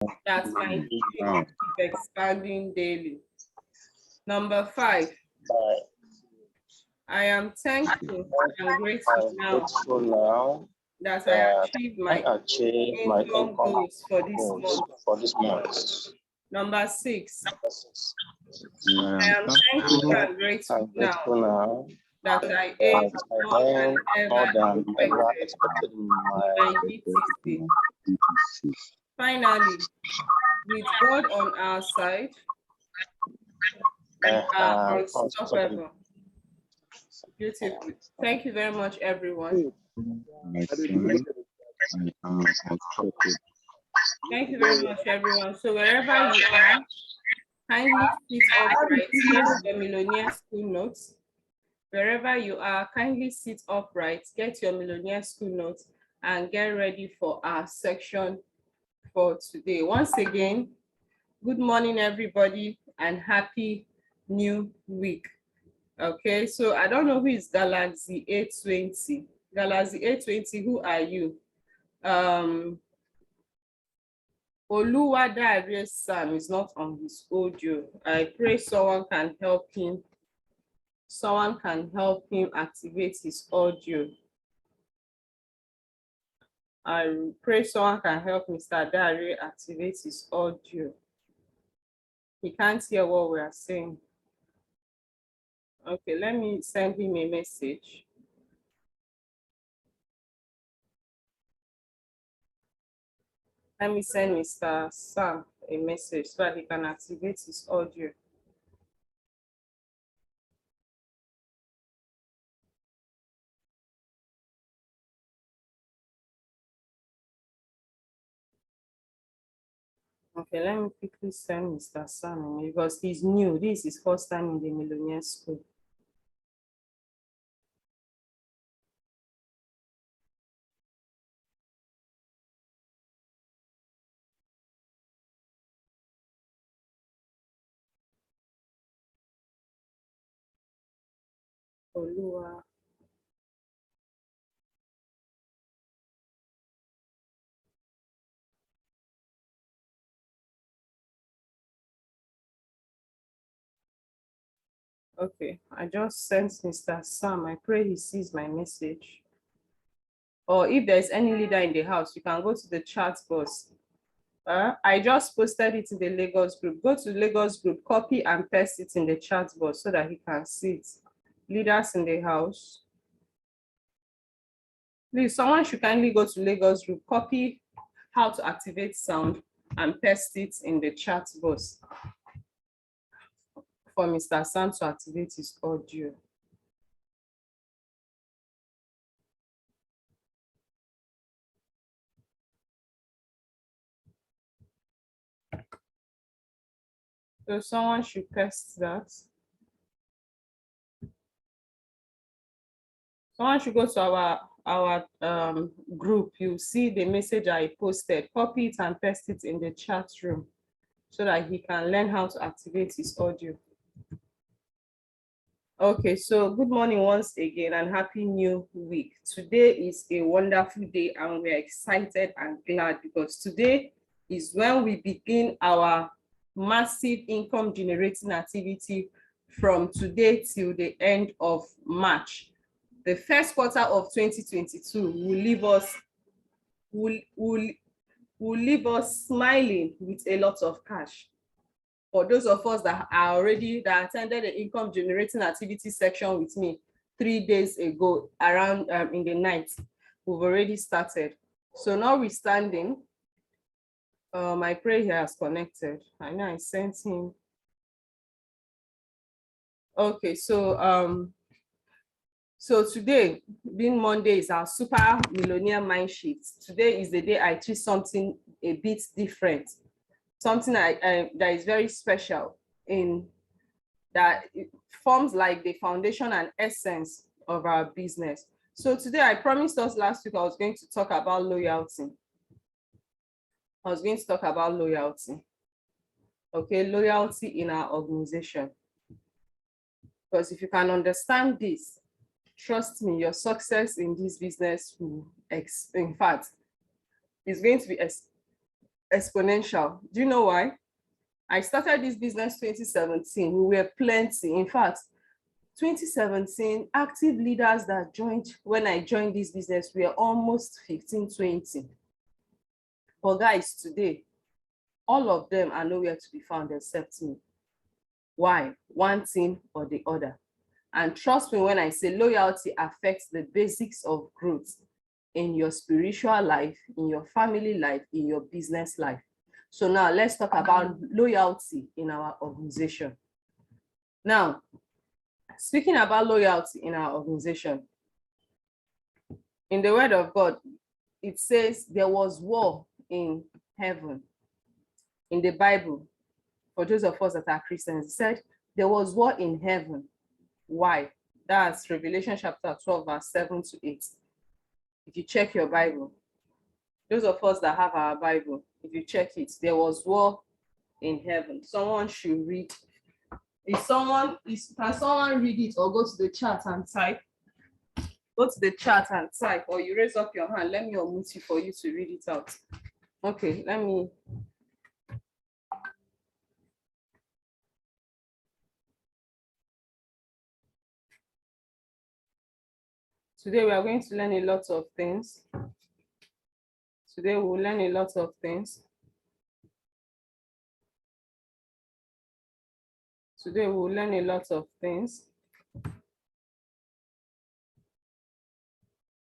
that my dream keep expanding daily. Number 5, I am thankful and grateful now that I achieved my income goals for this month. Number 6, I am thankful and grateful now that I earned more than ever expected in my BTC. Finally, with God on our side, we are unstoppable. Beautiful. Thank you very much, everyone. Thank you very much, everyone. So wherever you are, kindly sit upright. Get your millionaire school notes. Wherever you are, kindly sit upright. Get your millionaire school notes and get ready for our section for today. Once again, good morning, everybody, and happy new week. Okay, so I don't know who is Galaxy A20. Galaxy A20, who are you? Oluwadari's Sam is not on his audio. I pray someone can help him. Someone can help him activate his audio. I pray someone can help Mr. Dari activate his audio. He can't hear what we are saying. Okay, let me send him a message. Let me send Mr. Sam a message so that he can activate his audio. Okay, let me quickly send Mr. Sam because he's new. This is his first time in the millionaire school. Olua. Okay, I just sent Mr. Sam. I pray he sees my message. Or if there's any leader in the house, you can go to the chat box. I just posted it in the Lagos group. Go to Lagos group, copy and paste it in the chat box so that he can see it. Leaders in the house. Please, someone should kindly go to Lagos group, copy how to activate sound and paste it in the chat box for Mr. Sam to activate his audio. So someone should paste that. Someone should go to our group. You see the message I posted. Copy it and paste it in the chat room so that he can learn how to activate his audio. Okay, so good morning once again and happy new week. Today is a wonderful day and we're excited and glad because today is when we begin our massive income generating activity from today till the end of March. The first quarter of 2022 will leave us smiling with a lot of cash. For those of us that attended the income generating activity section with me 3 days ago around in the night, we've already started. So notwithstanding, I pray he has connected. I know I sent him. Okay, so today, being Monday, is our super millionaire mind shift. Today is the day I choose something a bit different, something that is very special in that it forms like the foundation and essence of our business. So today I promised us last week I was going to talk about loyalty. Okay, loyalty in our organization. Because if you can understand this, trust me, your success in this business will, in fact, is going to be exponential. Do you know why? I started this business 2017. We were plenty. In fact, 2017, active leaders that joined when I joined this business were almost 15, 20. But guys, today, all of them are nowhere to be found except me. Why? One thing or the other. And trust me when I say loyalty affects the basics of growth in your spiritual life, in your family life, in your business life. So now let's talk about loyalty in our organization. Now, speaking about loyalty in our organization, in the word of God, it says there was war in heaven. In the Bible, for those of us that are Christians, it said there was war in heaven. Why? That's Revelation chapter 12, verse 7 to 8. If you check your Bible, those of us that have our Bible, if you check it, there was war in heaven. Someone should read. Can someone read it or go to the chat and type? Go to the chat and type, or you raise up your hand. Let me unmute you for you to read it out. Okay, let me. Today we are going to learn a lot of things. Today we'll learn a lot of things. Today we'll learn a lot of things.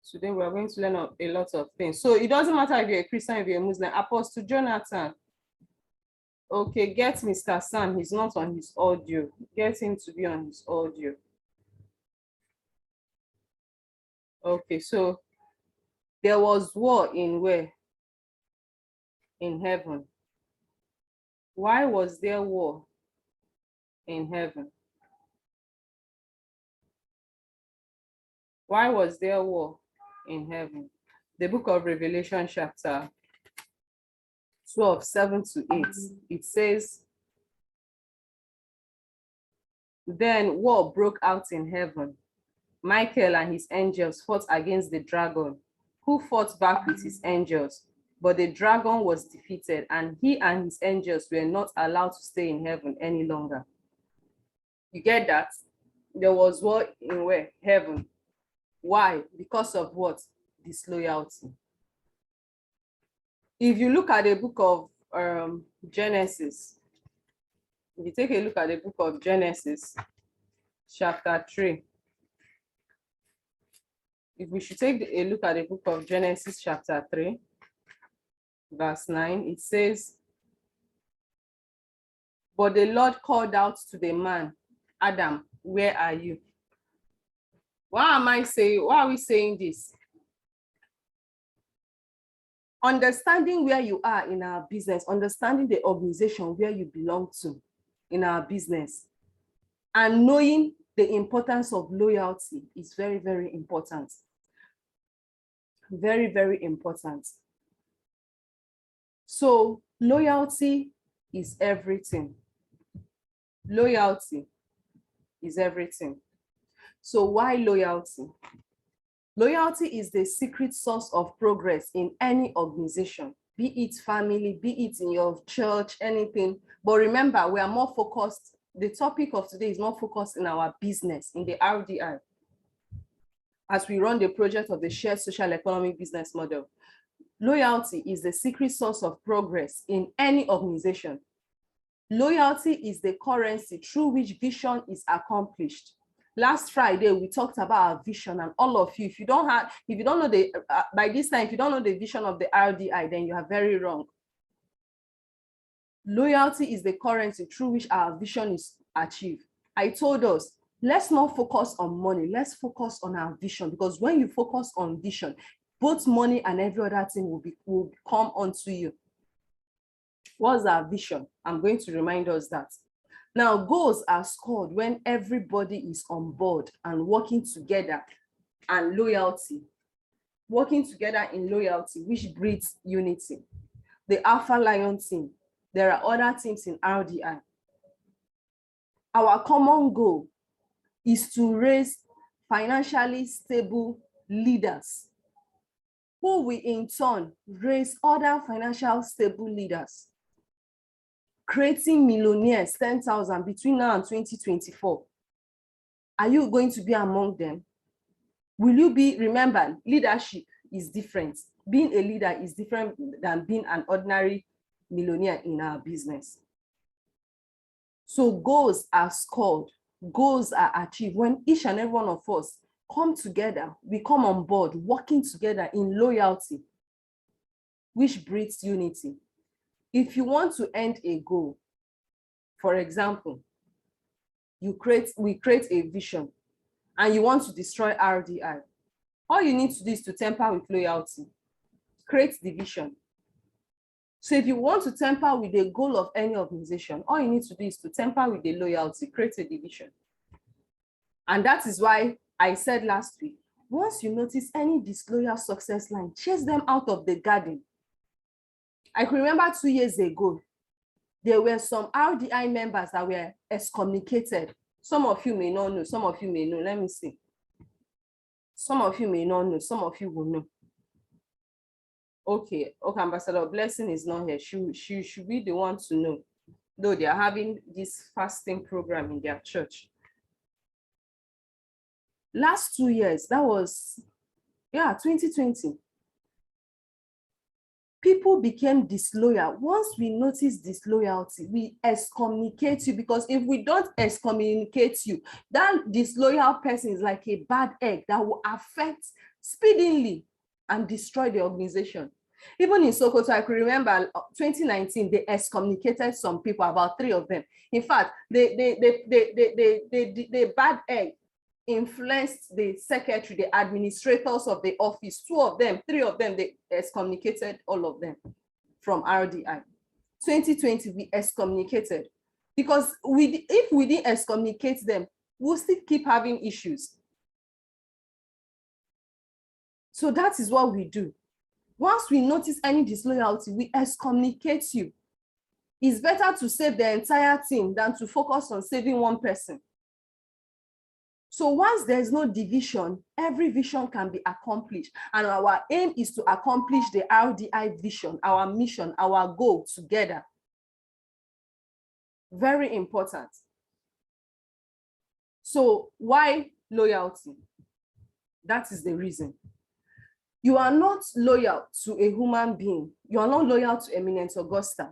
Today we are going to learn a lot of things. So it doesn't matter if you're a Christian, if you're a Muslim. Apostle Jonathan. Okay, get Mr. Sam. He's not on his audio. Get him to be on his audio. Okay, so there was war in where? In heaven. Why was there war in heaven? Why was there war in heaven? The book of Revelation chapter 12, 7 to 8, it says, then war broke out in heaven. Michael and his angels fought against the dragon, who fought back with his angels. But the dragon was defeated, and he and his angels were not allowed to stay in heaven any longer. You get that? There was war in where? Heaven. Why? Because of what? Disloyalty. If you look at the book of Genesis, if you take a look at the book of Genesis, chapter 3, if we should take a look at the book of Genesis, chapter 3, verse 9, it says, but the Lord called out to the man, Adam, where are you? Why are we saying this? Understanding where you are in our business, understanding the organization where you belong to in our business, and knowing the importance of loyalty is very, very important. Very, very important. So loyalty is everything. Loyalty is everything. So why loyalty? Loyalty is the secret source of progress in any organization, be it family, be it in your church, anything. But remember, we are more focused. The topic of today is more focused in our business, in the RDI, as we run the project of the shared social economic business model. Loyalty is the secret source of progress in any organization. Loyalty is the currency through which vision is accomplished. Last Friday, we talked about our vision, and all of you, if you don't know the, by this time, if you don't know the vision of the RDI, then you are very wrong. Loyalty is the currency through which our vision is achieved. I told us, let's not focus on money, let's focus on our vision, because when you focus on vision, both money and every other thing will come onto you. What's our vision? I'm going to remind us that. Now, goals are scored when everybody is on board and working together, and loyalty. Working together in loyalty, which breeds unity. The ALPHALION team. There are other teams in RDI. Our common goal is to raise financially stable leaders who will in turn raise other financial stable leaders, creating millionaires, 10,000 between now and 2024. Are you going to be among them? Will you be, remember, leadership is different. Being a leader is different than being an ordinary millionaire in our business. So goals are scored, goals are achieved when each and every one of us come together, we come on board, working together in loyalty, which breeds unity. If you want to end a goal, for example, we create a vision and you want to destroy RDI, all you need to do is to temper with loyalty, create the vision. So if you want to temper with the goal of any organization, all you need to do is to temper with the loyalty, create a division. And that is why I said last week, once you notice any disloyal success line, chase them out of the garden. I can remember 2 years ago, there were some RDI members that were excommunicated. Some of you may not know, some of you may know. Let me see. Some of you may not know, some of you will know. Okay, Ambassador Blessing is not here. She should be the one to know, though they are having this fasting program in their church. Last 2 years, that was, 2020. People became disloyal. Once we notice disloyalty, we excommunicate you, because if we don't excommunicate you, that disloyal person is like a bad egg that will affect speedily and destroy the organization. Even in Sokoto, I could remember 2019, they excommunicated some people, about 3 of them. In fact, the bad egg influenced the secretary, the administrators of the office. 2 of them, 3 of them, they excommunicated all of them from RDI. 2020, we excommunicated, because if we didn't excommunicate them, we'll still keep having issues. So that is what we do. Once we notice any disloyalty, we excommunicate you. It's better to save the entire team than to focus on saving one person. So once there's no division, every vision can be accomplished. And our aim is to accomplish the RDI vision, our mission, our goal together. Very important. So why loyalty? That is the reason. You are not loyal to a human being. You are not loyal to Eminent Augusta.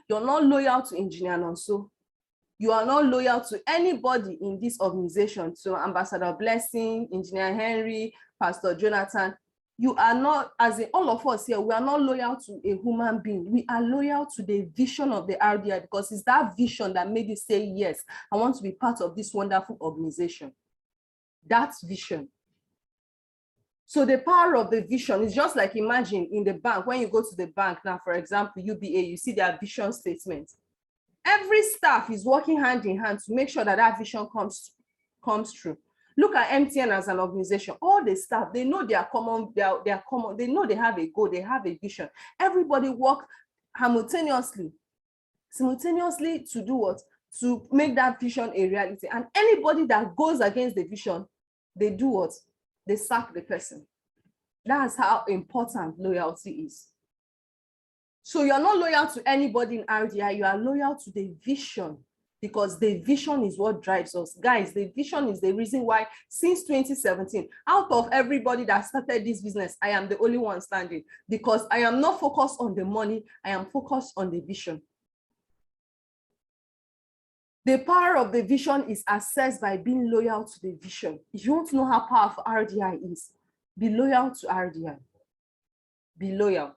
You're not loyal to Engineer Nonso. You are not loyal to anybody in this organization, to Ambassador Blessing, Engineer Henry, Pastor Jonathan. You are not, as in all of us here, we are not loyal to a human being. We are loyal to the vision of the RDI, because it's that vision that made you say, yes, I want to be part of this wonderful organization. That vision. So the power of the vision is just like, imagine in the bank, when you go to the bank now, for example, UBA, you see their vision statement. Every staff is working hand in hand to make sure that that vision comes true. Look at MTN as an organization. All the staff, they know they are common, they know they have a goal, they have a vision. Everybody work simultaneously to do what? To make that vision a reality. And anybody that goes against the vision, they do what? They sack the person. That's how important loyalty is. So you're not loyal to anybody in RDI, you are loyal to the vision, because the vision is what drives us. Guys, the vision is the reason why since 2017, out of everybody that started this business, I am the only one standing, because I am not focused on the money, I am focused on the vision. The power of the vision is assessed by being loyal to the vision. If you want to know how powerful RDI is, be loyal to RDI. Be loyal.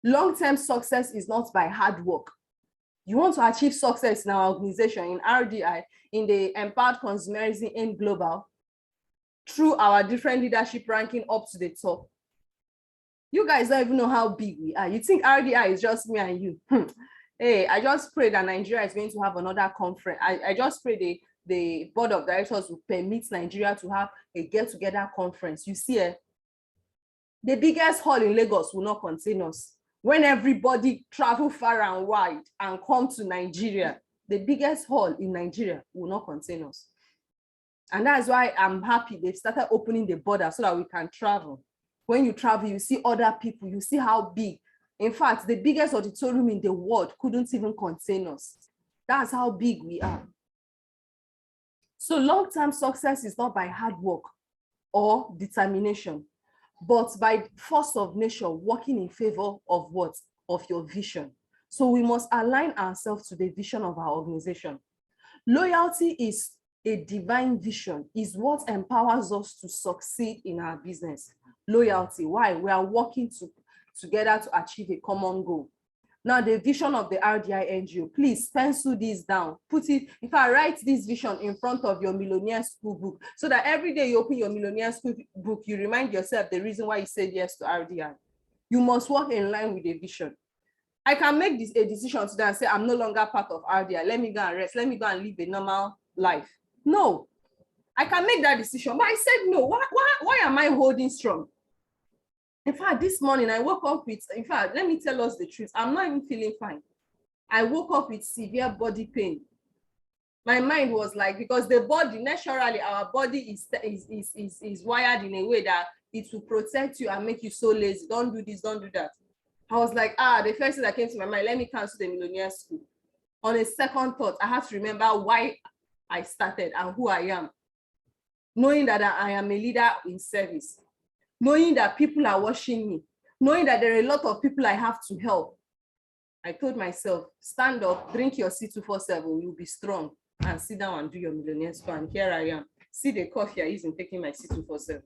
Long-term success is not by hard work. You want to achieve success in our organization, in RDI, in the Empowered Consumerism in Global, through our different leadership ranking up to the top. You guys don't even know how big we are. You think RDI is just me and you. Hey, I just pray that Nigeria is going to have another conference. I just pray the board of directors will permit Nigeria to have a get-together conference. You see, the biggest hall in Lagos will not contain us. When everybody travel far and wide and come to Nigeria, the biggest hall in Nigeria will not contain us. And that's why I'm happy they've started opening the border so that we can travel. When you travel, you see other people, you see how big. In fact, the biggest auditorium in the world couldn't even contain us. That's how big we are. So long-term success is not by hard work or determination, but by force of nature working in favor of what? Of your vision. So we must align ourselves to the vision of our organization. Loyalty is a divine vision, is what empowers us to succeed in our business. Loyalty, why? We are working together to achieve a common goal. Now, the vision of the Rdi Ngo, please pencil this down. Put it, if I write this vision in front of your Millionaire School book, so that every day you open your Millionaire School book, you remind yourself the reason why you said yes to Rdi. You must work in line with the vision. I can make a decision today and say, I'm no longer part of Rdi. Let me go and rest. Let me go and live a normal life. No, I can make that decision, but I said no. Why am I holding strong? In fact, this morning I woke up with, in fact, let me tell us the truth. I'm not even feeling fine. I woke up with severe body pain. My mind was like, because the body, naturally, our body is wired in a way that it will protect you and make you so lazy. Don't do this, don't do that. I was like, the first thing that came to my mind, let me cancel the Millionaire School. On a second thought, I have to remember why I started and who I am. Knowing that I am a leader in service. Knowing that people are watching me, knowing that there are a lot of people I have to help. I told myself, stand up, drink your C247, you'll be strong, and sit down and do your Millionaire School. And here I am. See the coffee I use in taking my C247.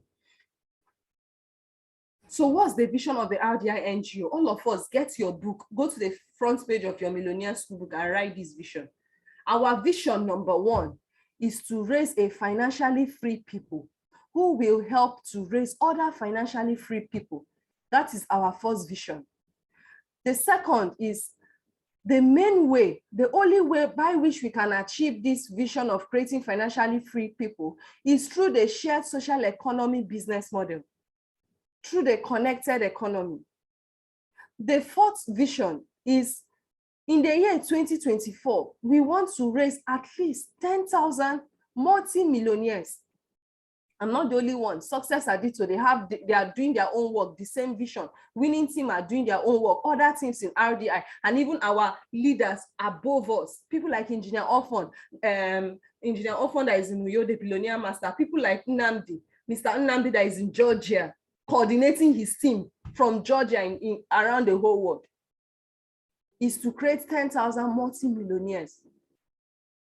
So what's the vision of the Rdi Ngo? All of us, get your book, go to the front page of your Millionaire School book and write this vision. Our vision number 1 is to raise a financially free people who will help to raise other financially free people. That is our first vision. The second is the main way, the only way by which we can achieve this vision of creating financially free people is through the shared social economy business model, through the connected economy. The fourth vision is, in the year 2024, we want to raise at least 10,000 multi-millionaires. I'm not the only one. Success Adito, they are doing their own work, the same vision. Winning team are doing their own work, other teams in RDI, and even our leaders above us, people like Engineer Ofon, that is in Uyo, the billionaire master, people like Nnamdi, Mr. Nnamdi that is in Georgia, coordinating his team from Georgia in around the whole world, is to create 10,000 multi-millionaires.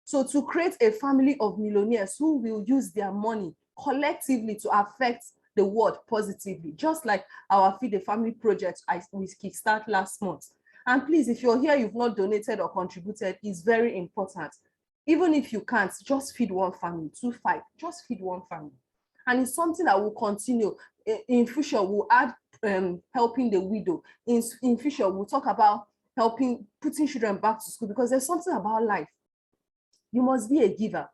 So to create a family of millionaires who will use their money collectively to affect the world positively, just like our Feed the Family project we kickstart last month. And please, if you're here, you've not donated or contributed, it's very important. Even if you can't, just feed one family, 2-5, just feed one family. And it's something that will continue. In future, we'll add helping the widow. In future, we'll talk about putting children back to school, because there's something about life. You must be a giver.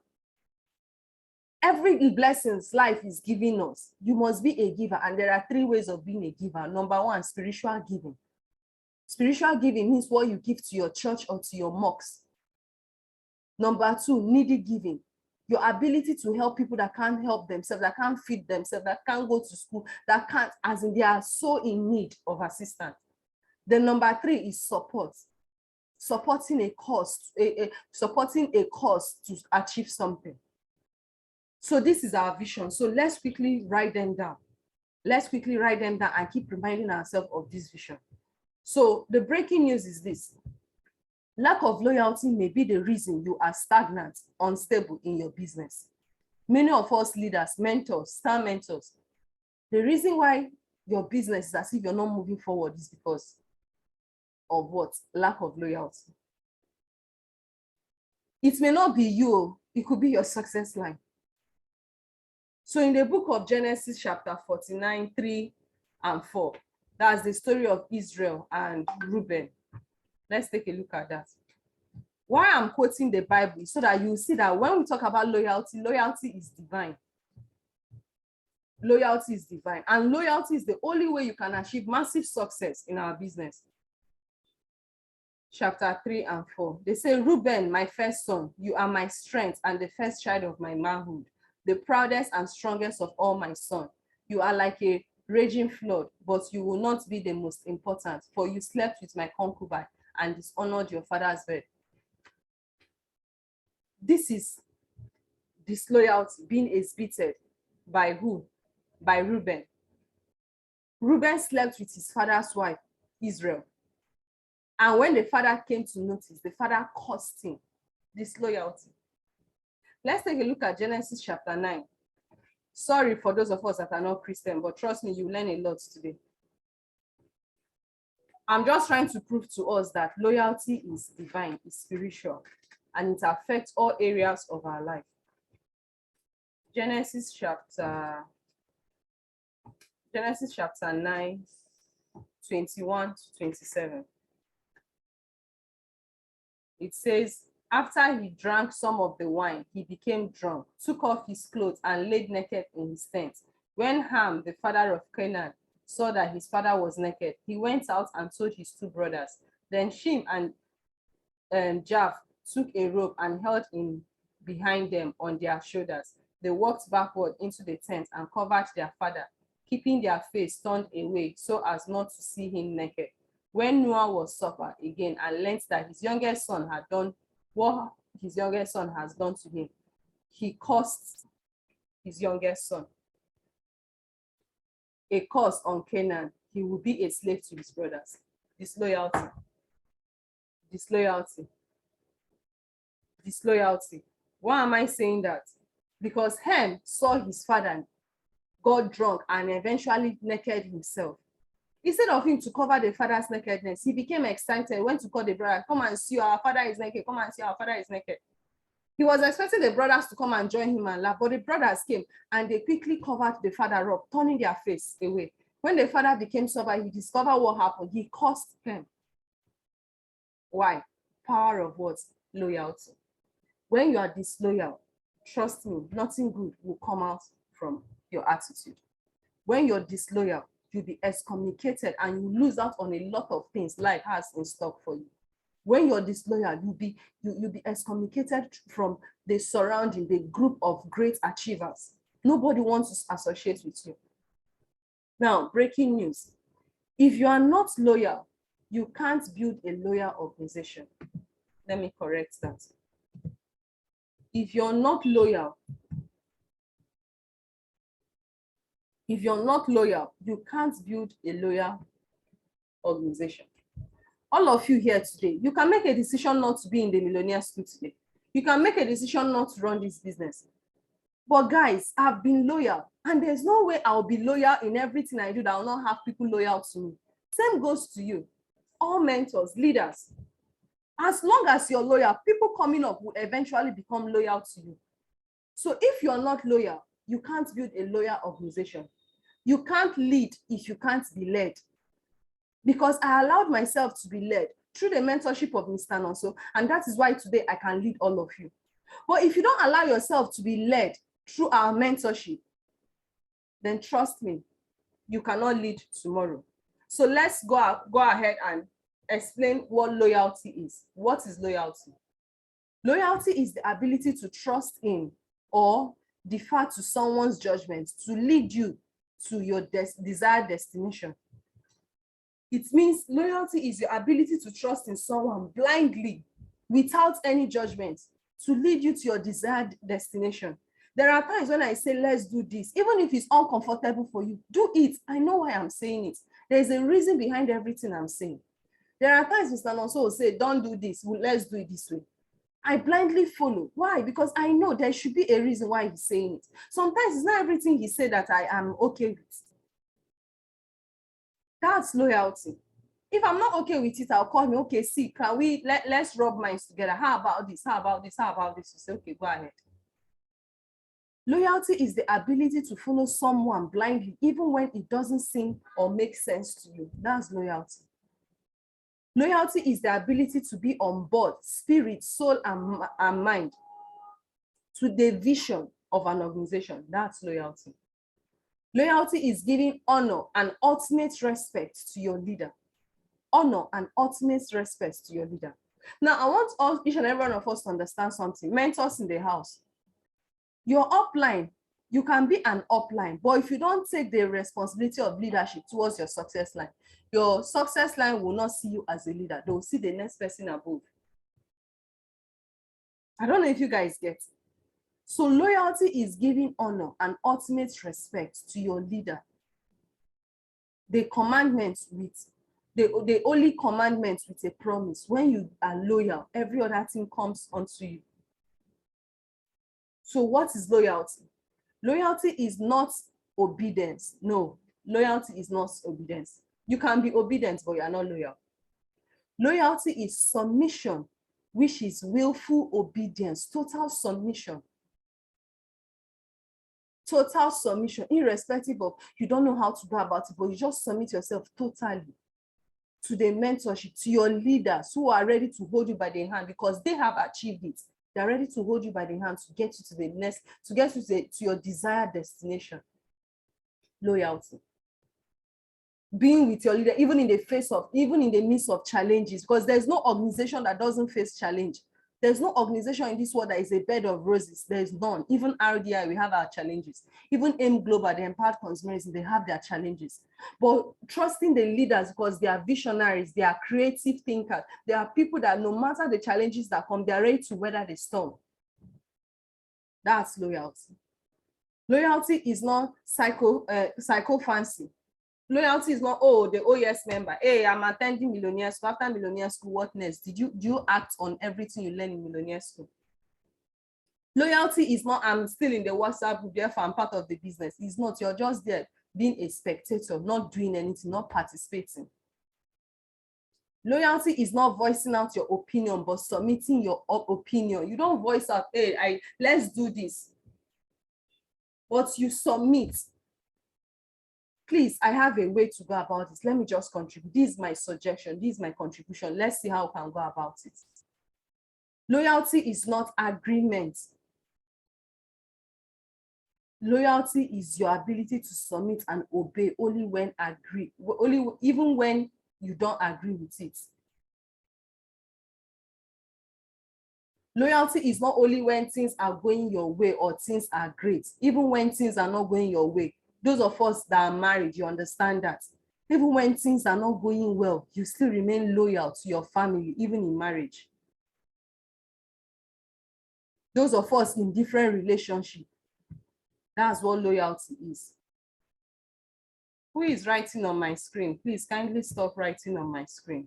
Every blessings life is giving us, you must be a giver. And there are 3 ways of being a giver. Number 1, spiritual giving. Spiritual giving means what you give to your church or to your mosques. Number 2, needy giving. Your ability to help people that can't help themselves, that can't feed themselves, that can't go to school, that can't, as in they are so in need of assistance. Then number 3 is support. Supporting a cause, supporting a cause to achieve something. So this is our vision. So let's quickly write them down. Let's quickly write them down and keep reminding ourselves of this vision. So the breaking news is this. Lack of loyalty may be the reason you are stagnant, unstable in your business. Many of us leaders, mentors, star mentors, the reason why your business is as if you're not moving forward is because of what? Lack of loyalty. It may not be you, it could be your success line. So in the book of Genesis chapter 49, 3 and 4, that's the story of Israel and Reuben. Let's take a look at that. Why I'm quoting the Bible is so that you see that when we talk about loyalty, loyalty is divine. Loyalty is divine. And loyalty is the only way you can achieve massive success in our business. Chapter 3 and 4. They say, Reuben, my first son, you are my strength and the first child of my manhood, the proudest and strongest of all my sons. You are like a raging flood, but you will not be the most important, for you slept with my concubine and dishonored your father's bed. This is disloyalty being exhibited by who? By Reuben. Reuben slept with his father's wife, Israel. And when the father came to notice, the father cursed him. Disloyalty. Let's take a look at Genesis chapter 9. Sorry for those of us that are not Christian, but trust me, you learn a lot today. I'm just trying to prove to us that loyalty is divine, it's spiritual, and it affects all areas of our life. Genesis chapter 9, 21 to 27. It says, after he drank some of the wine, he became drunk, took off his clothes, and laid naked in his tent. When Ham, the father of Canaan, saw that his father was naked, he went out and told his two brothers. Then Shem and Japheth took a rope and held him behind them on their shoulders. They walked backward into the tent and covered their father, keeping their face turned away so as not to see him naked. When Noah was suffered again and learned that his youngest son had done what his youngest son has done to him, he cursed his youngest son. A curse on Canaan. He will be a slave to his brothers. Disloyalty. Disloyalty. Disloyalty. Why am I saying that? Because Ham saw his father got drunk and eventually naked himself. Instead of him to cover the father's nakedness, he became excited, went to call the brother, come and see, our father is naked, come and see, our father is naked. He was expecting the brothers to come and join him and laugh, but the brothers came and they quickly covered the father up, turning their face away. When the father became sober, he discovered what happened. He cursed them. Why? Power of what? Loyalty. When you are disloyal, trust me, nothing good will come out from your attitude. When you're disloyal, you'll be excommunicated and you lose out on a lot of things life has in stock for you. When you're disloyal, you'll be excommunicated from the surrounding, the group of great achievers. Nobody wants to associate with you. Now, breaking news. If you are not loyal, you can't build a loyal organization. Let me correct that. If you're not loyal, you can't build a loyal organization. All of you here today, you can make a decision not to be in the millionaire school today. You can make a decision not to run this business. But guys, I've been loyal, and there's no way I'll be loyal in everything I do that I will not have people loyal to me. Same goes to you. All mentors, leaders. As long as you're loyal, people coming up will eventually become loyal to you. So if you're not loyal, you can't build a loyal organization. You can't lead if you can't be led. Because I allowed myself to be led through the mentorship of Mr. Nonso, and that is why today I can lead all of you. But if you don't allow yourself to be led through our mentorship, then trust me, you cannot lead tomorrow. So let's go ahead and explain what loyalty is. What is loyalty? Loyalty is the ability to trust in or defer to someone's judgment to lead you to your desired destination. It means loyalty is your ability to trust in someone blindly without any judgment to lead you to your desired destination. There are times when I say, let's do this, even if it's uncomfortable for you, do it. I know why I'm saying it. There's a reason behind everything I'm saying. There are times Mr. Nonso will say, don't do this, well, let's do it this way. I blindly follow. Why? Because I know there should be a reason why he's saying it. Sometimes it's not everything he said that I am okay with. That's loyalty. If I'm not okay with it, I'll call me, okay, see, can we, let's rub minds together. How about this? How about this? How about this? You say, okay, go ahead. Loyalty is the ability to follow someone blindly, even when it doesn't seem or make sense to you. That's loyalty. Loyalty is the ability to be on board, spirit, soul, and mind, to the vision of an organization. That's loyalty. Loyalty is giving honor and ultimate respect to your leader. Honor and ultimate respect to your leader. Now, I want each and every one of us to understand something. Mentors in the house. Your upline You can be an upline, but if you don't take the responsibility of leadership towards your success line will not see you as a leader. They will see the next person above. I don't know if you guys get it. So loyalty is giving honor and ultimate respect to your leader. The only commandments with a promise. When you are loyal, every other thing comes onto you. So what is loyalty? Loyalty is not obedience. No, loyalty is not obedience. You can be obedient, but you are not loyal. Loyalty is submission, which is willful obedience, total submission. Total submission, irrespective of you don't know how to go about it, but you just submit yourself totally to the mentorship, to your leaders who are ready to hold you by the hand because they have achieved it. They're ready to hold you by the hand to get you to the next, to get you to your desired destination. Loyalty. Being with your leader, even in the midst of challenges, because there's no organization that doesn't face challenge. There's no organization in this world that is a bed of roses. There's none. Even RDI, we have our challenges. Even AIM Global, the Empowered Consumerism, they have their challenges. But trusting the leaders because they are visionaries, they are creative thinkers, they are people that no matter the challenges that come, they're ready to weather the storm. That's loyalty. Loyalty is not psycho fancy. Loyalty is not, oh, the OES member. Hey, I'm attending Millionaire School. After Millionaire School, what next? Do you act on everything you learn in Millionaire School? Loyalty is not, I'm still in the WhatsApp group, therefore I'm part of the business. It's not, you're just there being a spectator, not doing anything, not participating. Loyalty is not voicing out your opinion, but submitting your opinion. You don't voice out, hey, let's do this. But you submit. Please, I have a way to go about this. Let me just contribute. This is my suggestion. This is my contribution. Let's see how we can go about it. Loyalty is not agreement. Loyalty is your ability to submit and obey only when even when you don't agree with it. Loyalty is not only when things are going your way or things are great, even when things are not going your way. Those of us that are married, you understand that. Even when things are not going well, you still remain loyal to your family, even in marriage. Those of us in different relationships, that's what loyalty is. Who is writing on my screen? Please kindly stop writing on my screen.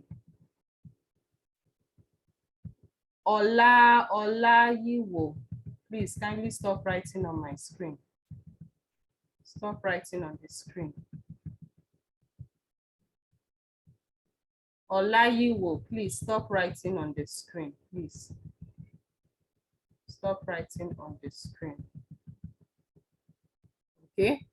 Yiwo. Please kindly stop writing on my screen. Stop writing on the screen. Yiwo, please stop writing on the screen, please. Stop writing on the screen. Okay.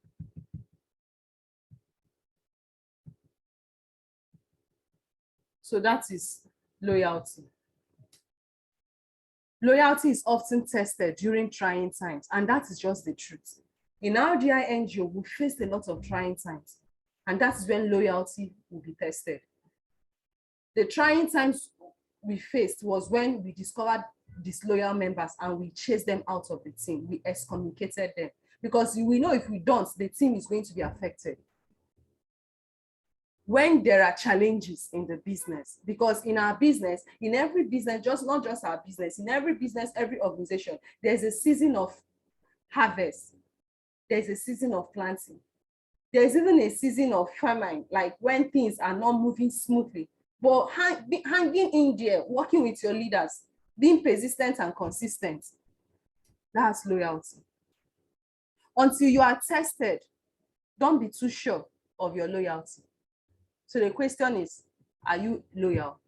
So that is loyalty. Loyalty is often tested during trying times, and that is just the truth. In Rdi Ngo, we faced a lot of trying times, and that is when loyalty will be tested. The trying times we faced was when we discovered disloyal members and we chased them out of the team. We excommunicated them because we know if we don't, the team is going to be affected. When there are challenges in the business, because in our business, in every business, not just our business, in every business, every organization, there's a season of harvest. There's a season of planting. There's even a season of famine, like when things are not moving smoothly. But hanging in there, working with your leaders, being persistent and consistent, that's loyalty. Until you are tested, don't be too sure of your loyalty. So the question is, are you loyal?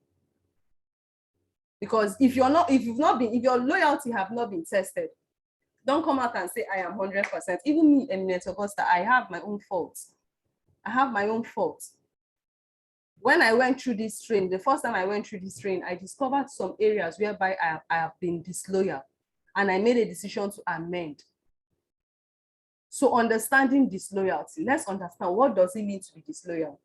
Because if your loyalty have not been tested, don't come out and say, I am 100%. Even me, Eminent Augusta, I have my own faults. I have my own faults. When I went through this training, the first time I went through this training, I discovered some areas whereby I have been disloyal, and I made a decision to amend. So understanding disloyalty, let's understand, what does it mean to be disloyal?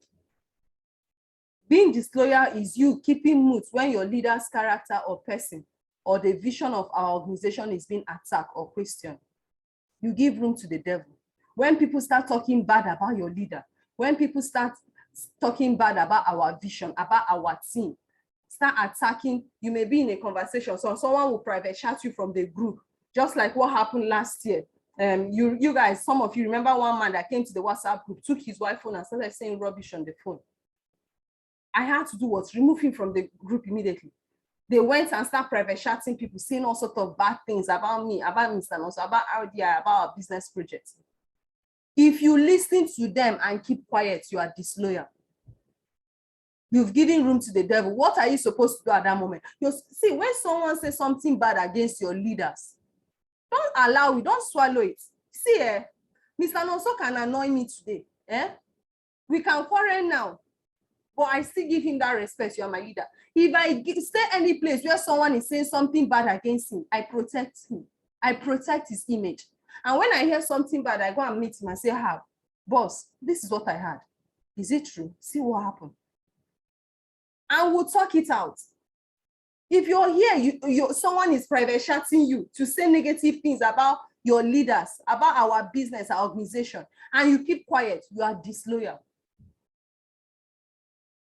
Being disloyal is you keeping mute when your leader's character or person or the vision of our organization is being attacked or questioned. you give room to the devil. When people start talking bad about your leader, when people start talking bad about our vision, about our team, start attacking, you may be in a conversation, so someone will private chat you from the group, just like what happened last year. You guys, some of you remember one man that came to the WhatsApp group, took his wife's phone and started saying rubbish on the phone. I had to do what? Remove him from the group immediately. They went and started private chatting people, saying all sorts of bad things about me, about Mr. Nonso, about Rdi, about our business projects. If you listen to them and keep quiet, you are disloyal. You've given room to the devil. What are you supposed to do at that moment? See, when someone says something bad against your leaders, don't allow it, don't swallow it. See, Mr. Nonso can annoy me today. We can quarrel now, but I still give him that respect. You are my leader. If I stay any place where someone is saying something bad against him, I protect him. I protect his image. And when I hear something bad, I go and meet him and say, boss, this is what I had. Is it true? See what happened. And we'll talk it out. If you're here, someone is private chatting you to say negative things about your leaders, about our business, our organization, and you keep quiet, you are disloyal.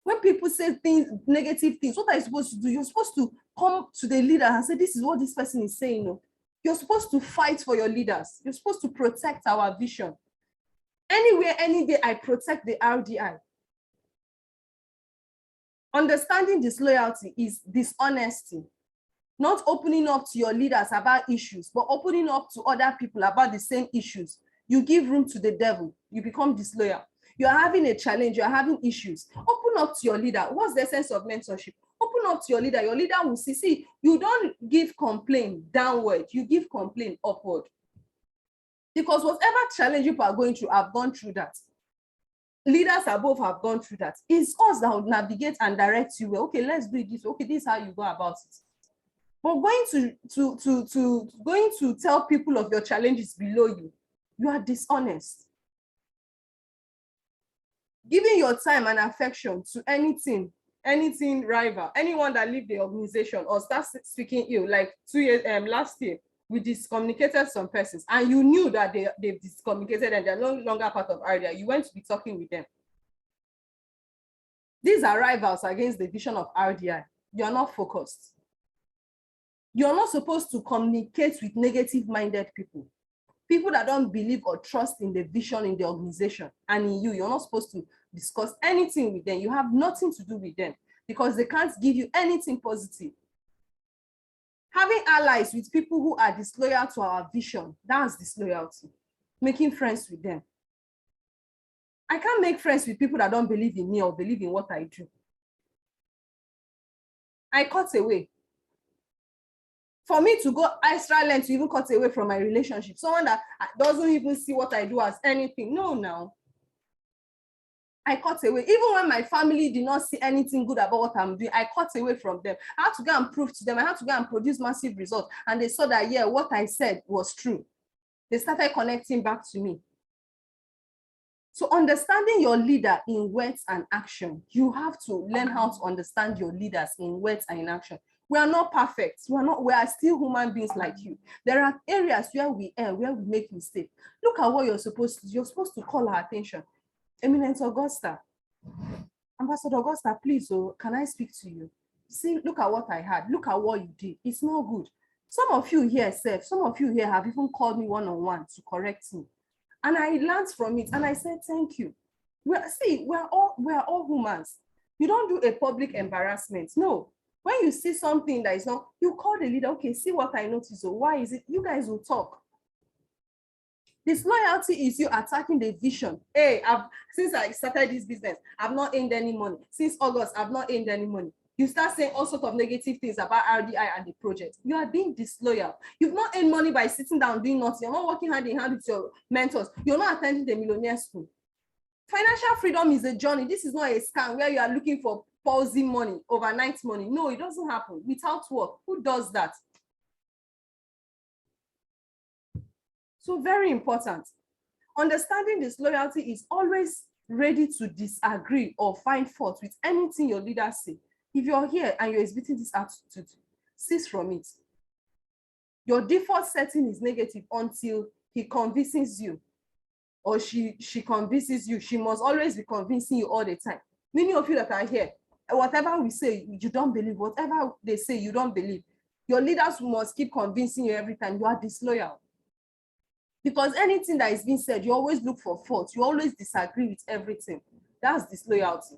When people say things, negative things, what are you supposed to do? You're supposed to come to the leader and say, this is what this person is saying. No. You're supposed to fight for your leaders. You're supposed to protect our vision. Anywhere, any day, I protect the RDI. Understanding disloyalty is dishonesty. Not opening up to your leaders about issues, but opening up to other people about the same issues. You give room to the devil. You become disloyal. You're having a challenge. You're having issues. Open up to your leader. What's the essence of mentorship? Open up to your leader. Your leader will see. See, you don't give complaint downward. You give complaint upward. Because whatever challenge you are going through, I've gone through that. Leaders above have gone through that. It's us that will navigate and direct you. Okay, let's do it this way. Okay, this is how you go about it. But going to tell people of your challenges below you, you are dishonest. Giving your time and affection to anything rival, anyone that leave the organization or start speaking ill, like last year, we discommunicated some persons, and you knew that they've discommunicated and they're no longer part of Rdi. You went to be talking with them. These are rivals against the vision of Rdi. You're not focused. You're not supposed to communicate with negative-minded people. People that don't believe or trust in the vision in the organization and in you. You're not supposed to discuss anything with them. You have nothing to do with them because they can't give you anything positive. Having allies with people who are disloyal to our vision, that's disloyalty. Making friends with them. I can't make friends with people that don't believe in me or believe in what I do. I cut away. For me to go extra length to even cut away from my relationship, someone that doesn't even see what I do as anything. No, now. I cut away. Even when my family did not see anything good about what I'm doing, I cut away from them. I had to go and prove to them. I had to go and produce massive results. And they saw that, yeah, what I said was true. They started connecting back to me. So understanding your leader in words and action, you have to learn how to understand your leaders in words and in action. We are not perfect. We are still human beings like you. There are areas where we err, where we make mistakes. Look at what you're supposed to do. You're supposed to call our attention. Eminent Augusta, Ambassador Augusta, please, can I speak to you? See, look at what I had. Look at what you did. It's not good. Some of you here, some of you here have even called me one-on-one to correct me. And I learned from it and I said, thank you. We're all humans. You don't do a public embarrassment. No. When you see something that is not, you call the leader, okay, see what I noticed. So why is it? You guys will talk. Disloyalty is you attacking the vision. Hey, since I started this business, I've not earned any money. Since August, I've not earned any money. You start saying all sorts of negative things about RDI and the project. You are being disloyal. You've not earned money by sitting down doing nothing. You're not working hand in hand with your mentors. You're not attending the millionaire school. Financial freedom is a journey. This is not a scam where you are looking for palsy money, overnight money. No, it doesn't happen without work. Who does that? So very important. Understanding disloyalty is always ready to disagree or find fault with anything your leaders say. If you're here and you're exhibiting this attitude, cease from it. Your default setting is negative until he convinces you, or she convinces you, she must always be convincing you all the time. Many of you that are here, whatever we say, you don't believe. Whatever they say, you don't believe. Your leaders must keep convincing you every time. You are disloyal. Because anything that is being said, you always look for fault. You always disagree with everything. That's disloyalty.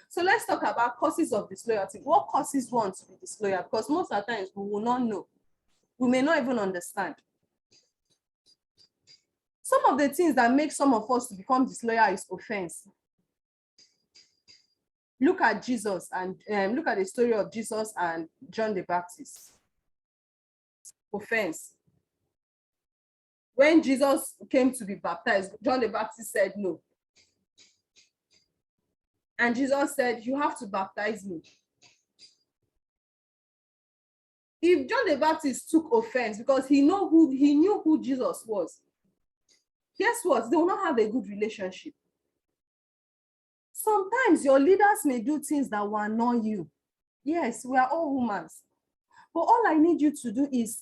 So let's talk about causes of disloyalty. What causes one to be disloyal? Because most of the times we will not know. We may not even understand. Some of the things that make some of us to become disloyal is offense. Look at Jesus and look at the story of Jesus and John the Baptist. Offense. When Jesus came to be baptized, John the Baptist said no. And Jesus said, you have to baptize me. If John the Baptist took offense because he knew who Jesus was, guess what? They will not have a good relationship. Sometimes your leaders may do things that will annoy you. Yes, we are all humans. But all I need you to do is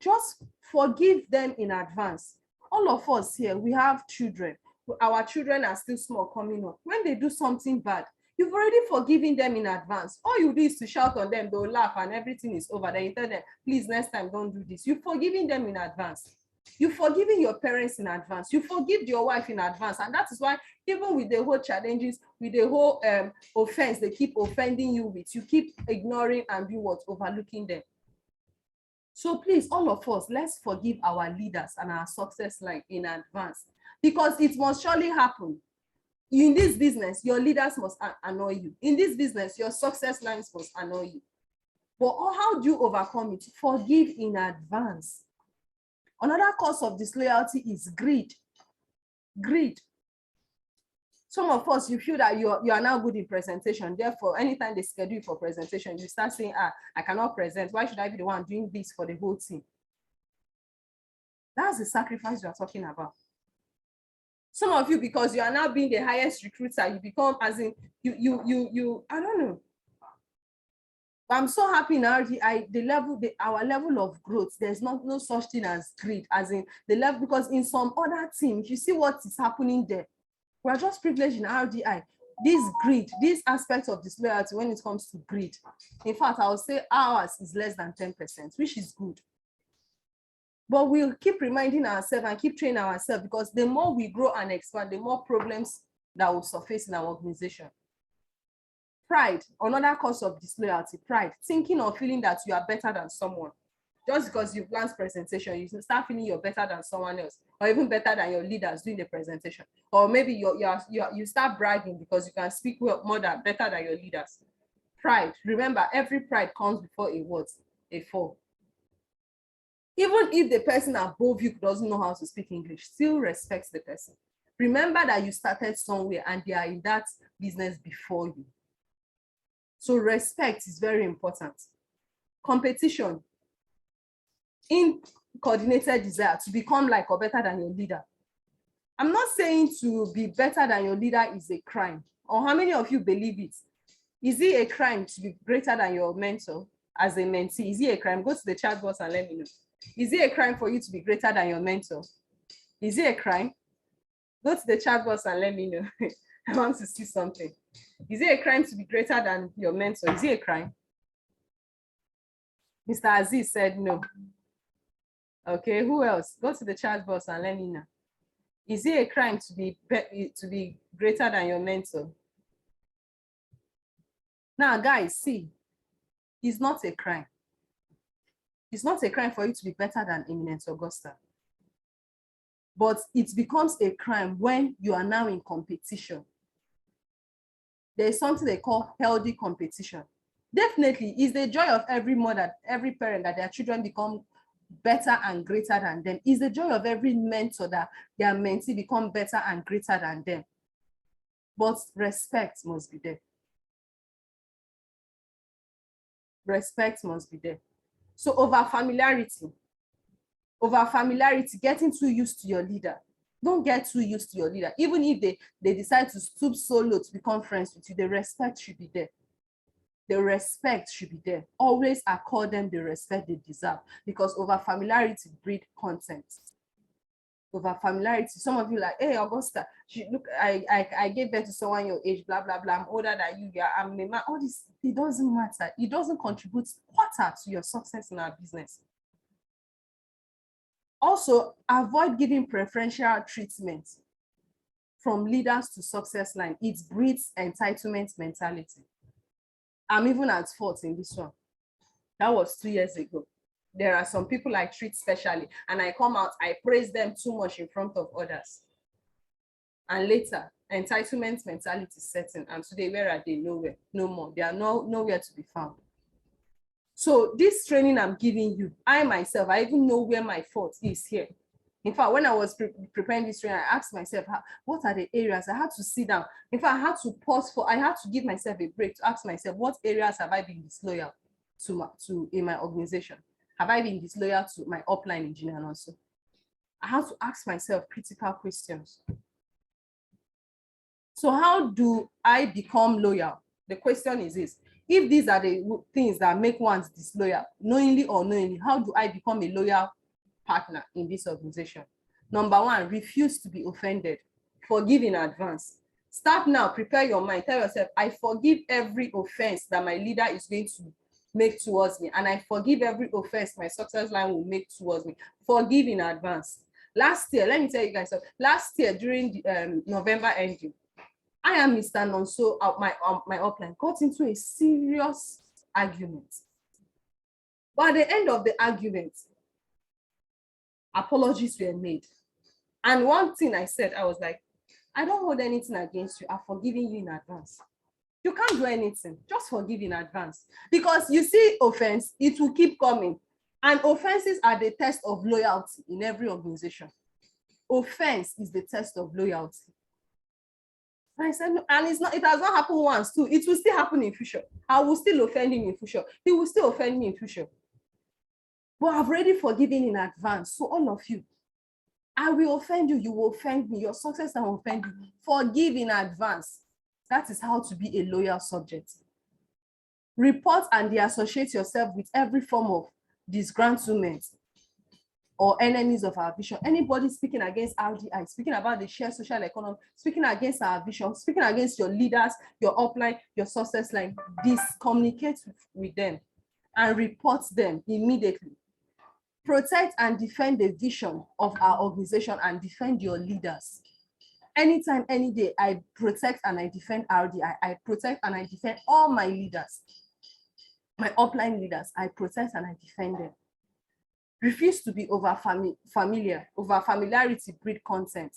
just forgive them in advance. All of us here, we have children. Our children are still small coming up. When they do something bad, you've already forgiven them in advance. All you do is to shout on them, they'll laugh and everything is over. Then you tell them, please, next time, don't do this. You've forgiven them in advance. You've forgiven your parents in advance. You forgive your wife in advance. And that is why even with the whole challenges, with the whole offense they keep offending you with, you keep ignoring and be what? Overlooking them. So please, all of us, let's forgive our leaders and our success line in advance, because it must surely happen. In this business, your leaders must annoy you. In this business, your success lines must annoy you. But how do you overcome it? Forgive in advance. Another cause of disloyalty is greed. Greed. Some of us, you feel that you are now good in presentation. Therefore, anytime they schedule for presentation, you start saying, I cannot present. Why should I be the one doing this for the whole team? That's the sacrifice you are talking about. Some of you, because you are now being the highest recruiter, you become, as in, I don't know. I'm so happy in Rdi, our level of growth, there's no such thing as greed, as in the level, because in some other teams, you see what is happening there. We're just privileged in Rdi. This greed, this aspect of disloyalty when it comes to greed, in fact, I would say ours is less than 10%, which is good. But we'll keep reminding ourselves and keep training ourselves, because the more we grow and expand, the more problems that will surface in our organization. Pride, another cause of disloyalty, pride, thinking or feeling that you are better than someone. Just because you've learned presentation, you start feeling you're better than someone else, or even better than your leaders doing the presentation. Or maybe you start bragging because you can speak well, better than your leaders. Pride, remember, every pride comes before a what? A fall. Even if the person above you doesn't know how to speak English, still respect the person. Remember that you started somewhere and they are in that business before you. So respect is very important. Competition, uncoordinated desire to become like or better than your leader. I'm not saying to be better than your leader is a crime. Or how many of you believe it? Is it a crime to be greater than your mentor as a mentee? Is it a crime? Go to the chat box and let me know. Is it a crime for you to be greater than your mentor? Is it a crime? Go to the chat box and let me know. I want to see something. Is it a crime to be greater than your mentor? Is it a crime? Mr. Aziz said no. Okay, who else? Go to the chat box and let me know. Is it a crime to be greater than your mentor? Now, guys, see, it's not a crime. It's not a crime for you to be better than Eminent Augusta. But it becomes a crime when you are now in competition. There is something they call healthy competition. Definitely, it's the joy of every mother, every parent that their children become better and greater than them. It's the joy of every mentor that their mentee become better and greater than them. But respect must be there. Respect must be there. So over familiarity, getting too used to your leader. Don't get too used to your leader. Even if they decide to stoop so low to become friends with you, the respect should be there. The respect should be there. Always accord them the respect they deserve, because over familiarity breeds contempt. over familiarity. Some of you like, hey, Augusta, look, I gave birth to someone your age, blah, blah, blah. I'm older than you. Yeah, I'm a man. All this, it doesn't matter. It doesn't contribute quarter to your success in our business. Also, avoid giving preferential treatment from leaders to success line. It breeds entitlement mentality. I'm even at fault in this one. That was 2 years ago. There are some people I treat specially, and I come out, I praise them too much in front of others. And later, entitlement mentality sets in, and today, where are they? Nowhere, no more. They are nowhere to be found. So this training I'm giving you, I myself, I even know where my fault is here. In fact, when I was preparing this training, I asked myself, what are the areas? I had to sit down. In fact, I had to pause I had to give myself a break to ask myself, what areas have I been disloyal to in my organization? Have I been disloyal to my upline engineer also? I have to ask myself critical questions. So how do I become loyal? The question is this: if these are the things that make one disloyal, knowingly or unknowingly, how do I become a loyal partner in this organization? Number one, refuse to be offended. Forgive in advance. Start now, prepare your mind. Tell yourself, I forgive every offense that my leader is going to make towards me, and I forgive every offense my success line will make towards me. Forgive in advance. Last year, let me tell you guys, last year during the November ending, I am Mr. Nonso, my upline, got into a serious argument. But at the end of the argument, apologies were made. And one thing I said, I was like, I don't hold anything against you. I'm forgiving you in advance. You can't do anything. Just forgive in advance. Because you see offense, it will keep coming. And offenses are the test of loyalty in every organization. Offense is the test of loyalty. And I said, no, and it has not happened once too. It will still happen in future. I will still offend him in future. He will still offend me in future. But I've already forgiven in advance. So all of you, I will offend you. You will offend me. Your success will offend you. Forgive in advance. That is how to be a loyal subject. Report and de-associate yourself with every form of disgruntlement or enemies of our vision. Anybody speaking against RDI, speaking about the shared social economy, speaking against our vision, speaking against your leaders, your upline, your success line, communicate with them and report them immediately. Protect and defend the vision of our organization and defend your leaders. Anytime, any day, I protect and I defend RDI. I protect and I defend all my leaders. My upline leaders, I protect and I defend them. Refuse to be over familiarity breed content.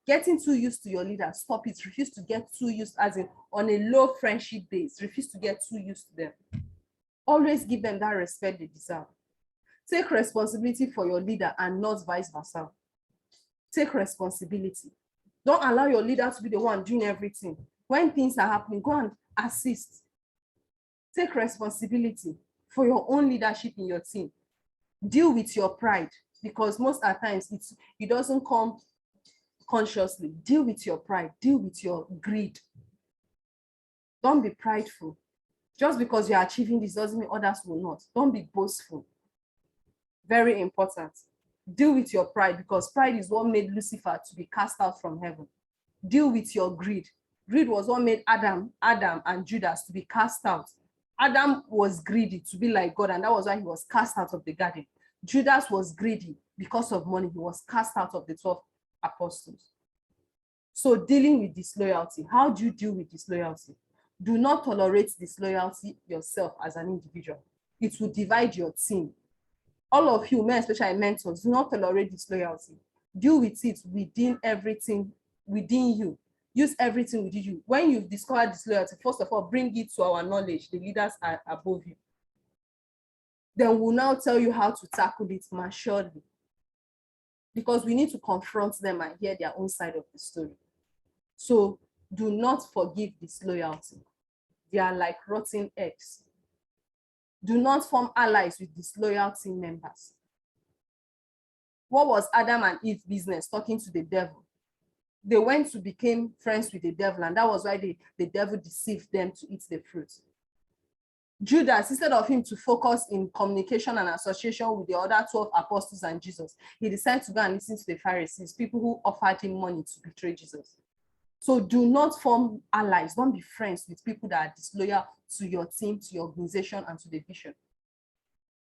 Getting too used to your leader, stop it. Refuse to get too used, as in on a low friendship base. Refuse to get too used to them. Always give them that respect they deserve. Take responsibility for your leader and not vice versa. Take responsibility. Don't allow your leader to be the one doing everything. When things are happening, go and assist. Take responsibility for your own leadership in your team. Deal with your pride, because most of the times it doesn't come consciously. Deal with your pride. Deal with your greed. Don't be prideful. Just because you're achieving this doesn't mean others will not. Don't be boastful. Very important. Deal with your pride, because pride is what made Lucifer to be cast out from heaven. Deal with your greed. Greed was what made Adam and Judas to be cast out. Adam was greedy to be like God, and that was why he was cast out of the garden. Judas was greedy because of money. He was cast out of the 12 apostles. So dealing with disloyalty. How do you deal with disloyalty? Do not tolerate disloyalty yourself as an individual. It will divide your team. All of you, men, especially mentors, do not tolerate disloyalty. Deal with it within everything, within you. Use everything within you. When you've discovered disloyalty, first of all, bring it to our knowledge. The leaders are above you. Then we'll now tell you how to tackle it maturely. Because we need to confront them and hear their own side of the story. So do not forgive disloyalty. They are like rotten eggs. Do not form allies with disloyalty members. What was Adam and Eve's business talking to the devil? They went to become friends with the devil, and that was why the devil deceived them to eat the fruit. Judas, instead of him to focus in communication and association with the other 12 apostles and Jesus, he decided to go and listen to the Pharisees, people who offered him money to betray Jesus. So do not form allies. Don't be friends with people that are disloyal to your team, to your organization, and to the vision.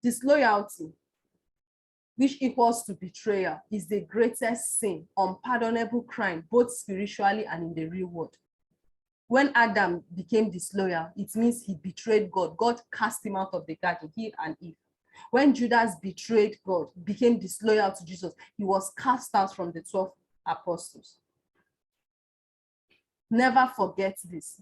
Disloyalty, which equals to betrayal, is the greatest sin, unpardonable crime, both spiritually and in the real world. When Adam became disloyal, it means he betrayed God. God cast him out of the garden, he and Eve. When Judas betrayed God, became disloyal to Jesus, he was cast out from the 12 apostles. Never forget this.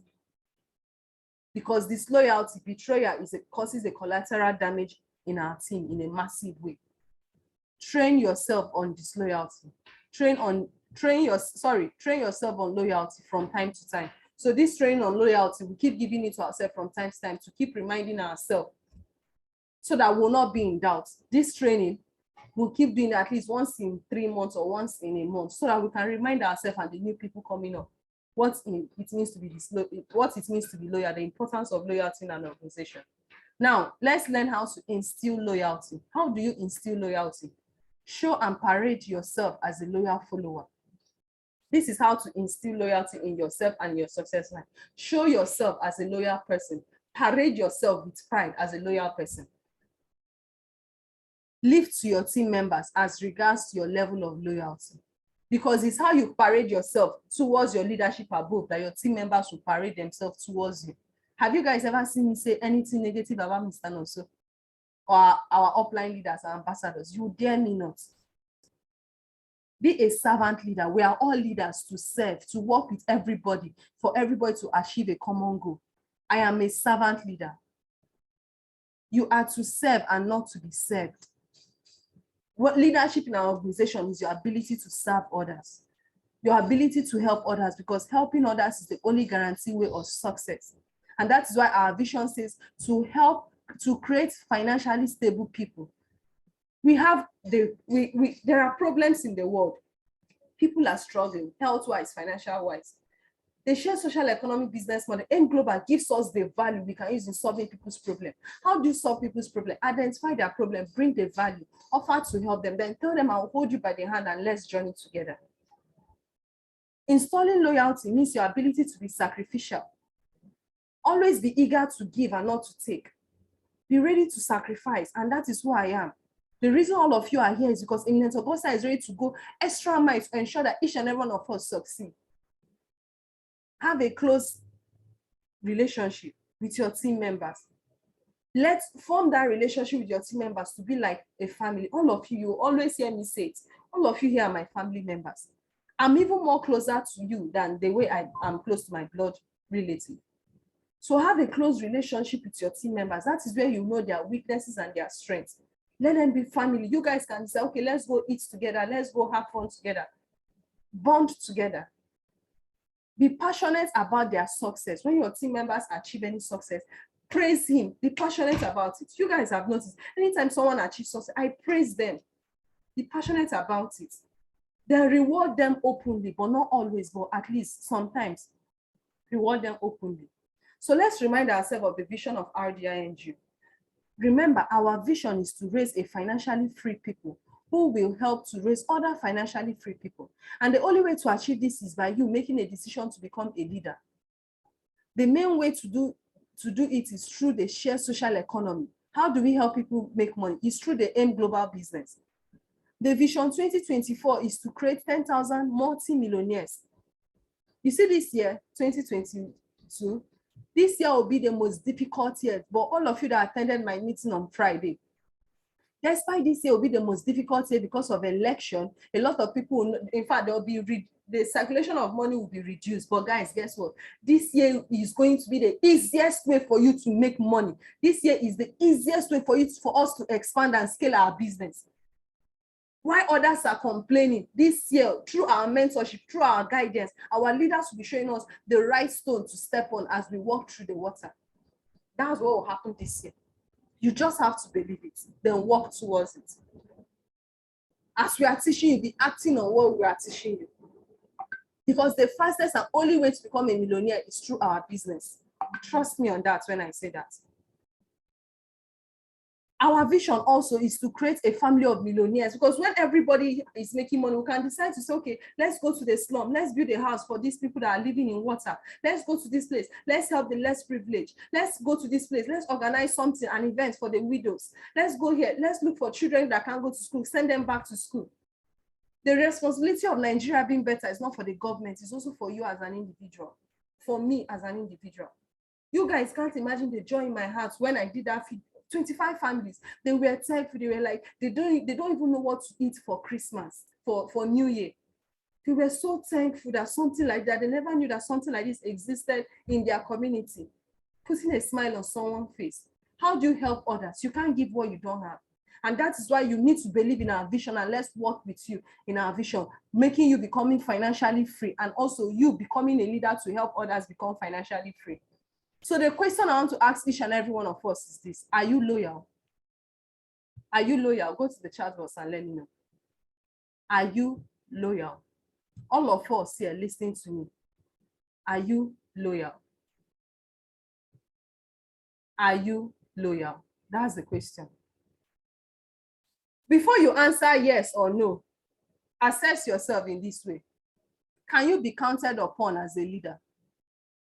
Because disloyalty, betrayal, causes a collateral damage in our team in a massive way. Train yourself on disloyalty. Train yourself on loyalty from time to time. So this training on loyalty, we keep giving it to ourselves from time to time to keep reminding ourselves so that we'll not be in doubt. This training, we'll keep doing at least once in 3 months or once in a month so that we can remind ourselves and the new people coming up what it means to be loyal, the importance of loyalty in an organization. Now, let's learn how to instill loyalty. How do you instill loyalty? Show and parade yourself as a loyal follower. This is how to instill loyalty in yourself and your success line. Show yourself as a loyal person. Parade yourself with pride as a loyal person. Live to your team members as regards to your level of loyalty. Because it's how you parade yourself towards your leadership above that your team members will parade themselves towards you. Have you guys ever seen me say anything negative about Mr. Nonso or our upline leaders, our ambassadors? You dare me not. Be a servant leader. We are all leaders to serve, to work with everybody, for everybody to achieve a common goal. I am a servant leader. You are to serve and not to be served. What leadership in our organization is your ability to serve others, your ability to help others, because helping others is the only guaranteed way of success. And that is why our vision says to help to create financially stable people. There are problems in the world. People are struggling, health-wise, financial-wise. The shared social economic business model, N Global, gives us the value we can use in solving people's problem. How do you solve people's problem? Identify their problem, bring the value, offer to help them, then tell them I'll hold you by the hand and let's journey together. Installing loyalty means your ability to be sacrificial. Always be eager to give and not to take. Be ready to sacrifice, and that is who I am. The reason all of you are here is because Eminent Augusta is ready to go extra miles to ensure that each and every one of us succeed. Have a close relationship with your team members. Let's form that relationship with your team members to be like a family. All of you, you always hear me say it. All of you here are my family members. I'm even more closer to you than the way I am close to my blood relative. So have a close relationship with your team members. That is where you know their weaknesses and their strengths. Let them be family. You guys can say, okay, let's go eat together. Let's go have fun together. Bond together. Be passionate about their success. When your team members achieve any success, praise him. Be passionate about it. You guys have noticed, anytime someone achieves success, I praise them. Be passionate about it. Then reward them openly, but not always, but at least sometimes reward them openly. So let's remind ourselves of the vision of Rdi Ngo. Remember, our vision is to raise a financially free people who will help to raise other financially free people. And the only way to achieve this is by you making a decision to become a leader. The main way to do it is through the shared social economy. How do we help people make money? It's through the N Global business. The vision 2024 is to create 10,000 multi-millionaires. You see, this year, 2022, this year will be the most difficult year, but all of you that attended my meeting on Friday, despite this year will be the most difficult year because of election, a lot of people, in fact, the circulation of money will be reduced. But guys, guess what? This year is going to be the easiest way for you to make money. This year is the easiest way for us to expand and scale our business. Why others are complaining, this year, through our mentorship, through our guidance, our leaders will be showing us the right stone to step on as we walk through the water. That's what will happen this year. You just have to believe it, then walk towards it. As we are teaching you, be acting on what we are teaching you. Because the fastest and only way to become a millionaire is through our business. Trust me on that when I say that. Our vision also is to create a family of millionaires, because when everybody is making money, we can decide to say, okay, let's go to the slum, let's build a house for these people that are living in water, let's go to this place, let's help the less privileged, let's go to this place, let's organize something, an event for the widows, let's go here, let's look for children that can't go to school, send them back to school. The responsibility of Nigeria being better is not for the government, it's also for you as an individual, for me as an individual. You guys can't imagine the joy in my heart when I did that. 25 families, they were thankful. They were like, they don't even know what to eat for Christmas, for New Year. They were so thankful that something like that, they never knew that something like this existed in their community. Putting a smile on someone's face. How do you help others? You can't give what you don't have. And that is why you need to believe in our vision, and let's work with you in our vision, making you becoming financially free, and also you becoming a leader to help others become financially free. So the question I want to ask each and every one of us is this: are you loyal? Are you loyal? Go to the chat box and let me know. Are you loyal? All of us here listening to me, are you loyal? Are you loyal? That's the question. Before you answer yes or no, assess yourself in this way. Can you be counted upon as a leader?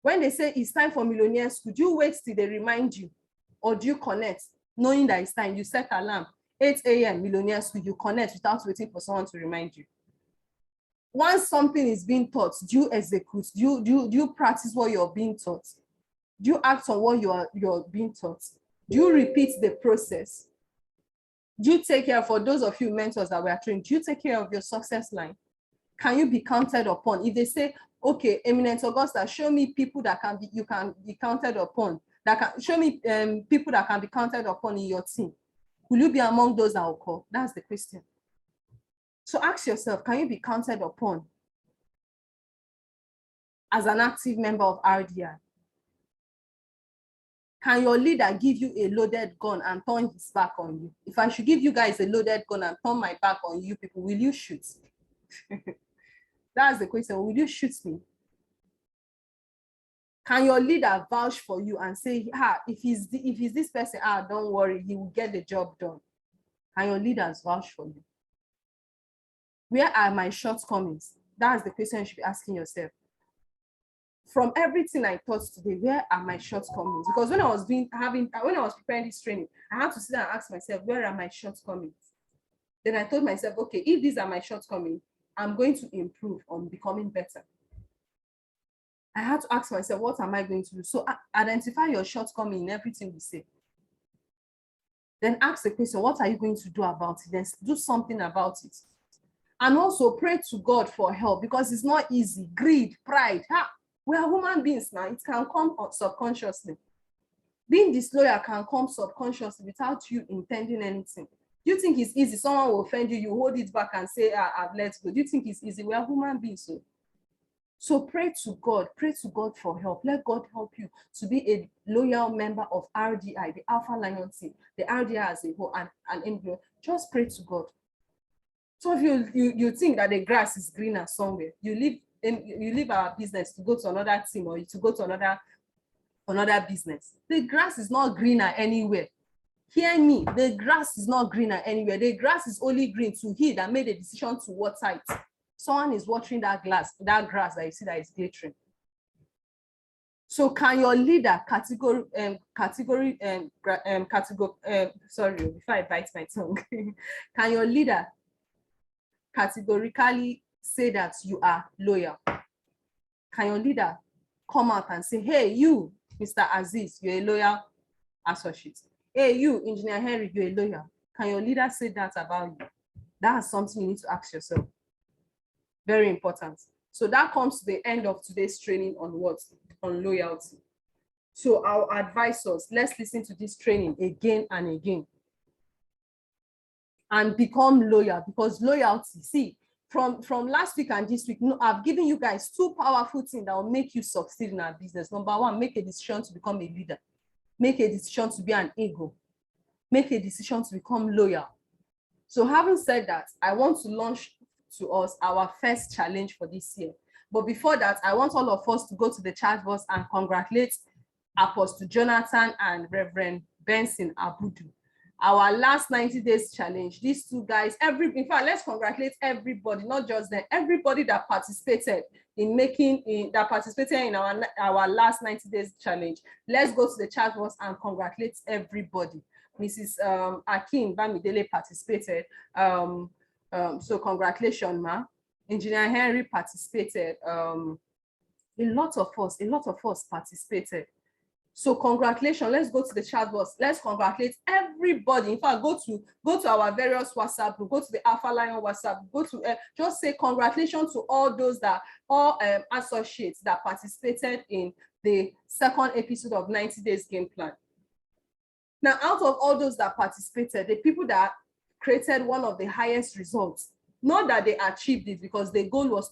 When they say it's time for millionaires, could you wait till they remind you? Or do you connect knowing that it's time? You set alarm, 8 a.m. millionaires, you connect without waiting for someone to remind you. Once something is being taught, do you execute? Do you practice what you're being taught? Do you act on what you're being taught? Do you repeat the process? Do you take care, for those of you mentors that we are trained, do you take care of your success line? Can you be counted upon? If they say, okay, Eminent Augusta, show me people that you can be counted upon, that can show me people that can be counted upon in your team. Will you be among those that will call? That's the question. So ask yourself, can you be counted upon as an active member of RDI? Can your leader give you a loaded gun and turn his back on you? If I should give you guys a loaded gun and turn my back on you people, will you shoot? That's the question. Will you shoot me? Can your leader vouch for you and say, if he's this person, don't worry, he will get the job done? Can your leaders vouch for you? Where are my shortcomings? That's the question you should be asking yourself. From everything I taught today, where are my shortcomings? Because when I was preparing this training, I had to sit down and ask myself, where are my shortcomings? Then I told myself, okay, if these are my shortcomings, I'm going to improve on becoming better. I had to ask myself, what am I going to do? So identify your shortcoming in everything we say. Then ask the question, what are you going to do about it? Then do something about it. And also pray to God for help, because it's not easy. Greed, pride, we are human beings now. It can come subconsciously. Being disloyal can come subconsciously without you intending anything. Do you think it's easy? Someone will offend you, you hold it back and say, I've let go. Do you think it's easy? We are human beings. So pray to God for help. Let God help you to be a loyal member of RDI, the ALPHALION team, the RDI as a whole, and NGO. Just pray to God. So if you think that the grass is greener somewhere, you leave our business to go to another team or to go to another business. The grass is not greener anywhere. Hear me, the grass is not greener anywhere. The grass is only green to he that made a decision to water it. Someone is watering that grass that you see that is glittering. So can your leader sorry, before I bite my tongue, can your leader categorically say that you are loyal? Can your leader come out and say, hey, you, Mr. Aziz, you're a loyal associate. Hey, you, Engineer Henry, you're a loyal. Can your leader say that about you? That's something you need to ask yourself. Very important. So that comes to the end of today's training on what? On loyalty. So our advisors, let's listen to this training again and again and become loyal, because loyalty, see, from last week and this week, I've given you guys 2 powerful things that will make you succeed in our business. Number 1, make a decision to become a leader. Make a decision to be an ego. Make a decision to become loyal. So having said that, I want to launch to us our first challenge for this year. But before that, I want all of us to go to the chat box and congratulate Apostle Jonathan and Reverend Benson Abudu. our last 90 days challenge. These two guys, in fact, let's congratulate everybody, not just them, everybody that participated in our last 90 days challenge. Let's go to the chat box and congratulate everybody. Mrs. Akin Bamidele participated. So congratulations, ma. Engineer Henry participated. A lot of us participated. So congratulations. Let's go to the chat box. Let's congratulate everybody. In fact, go to our various WhatsApp group, go to the ALPHALION WhatsApp, go to just say congratulations to all those associates that participated in the second episode of 90 Days Game Plan. Now, out of all those that participated, the people that created one of the highest results, not that they achieved it, because the goal was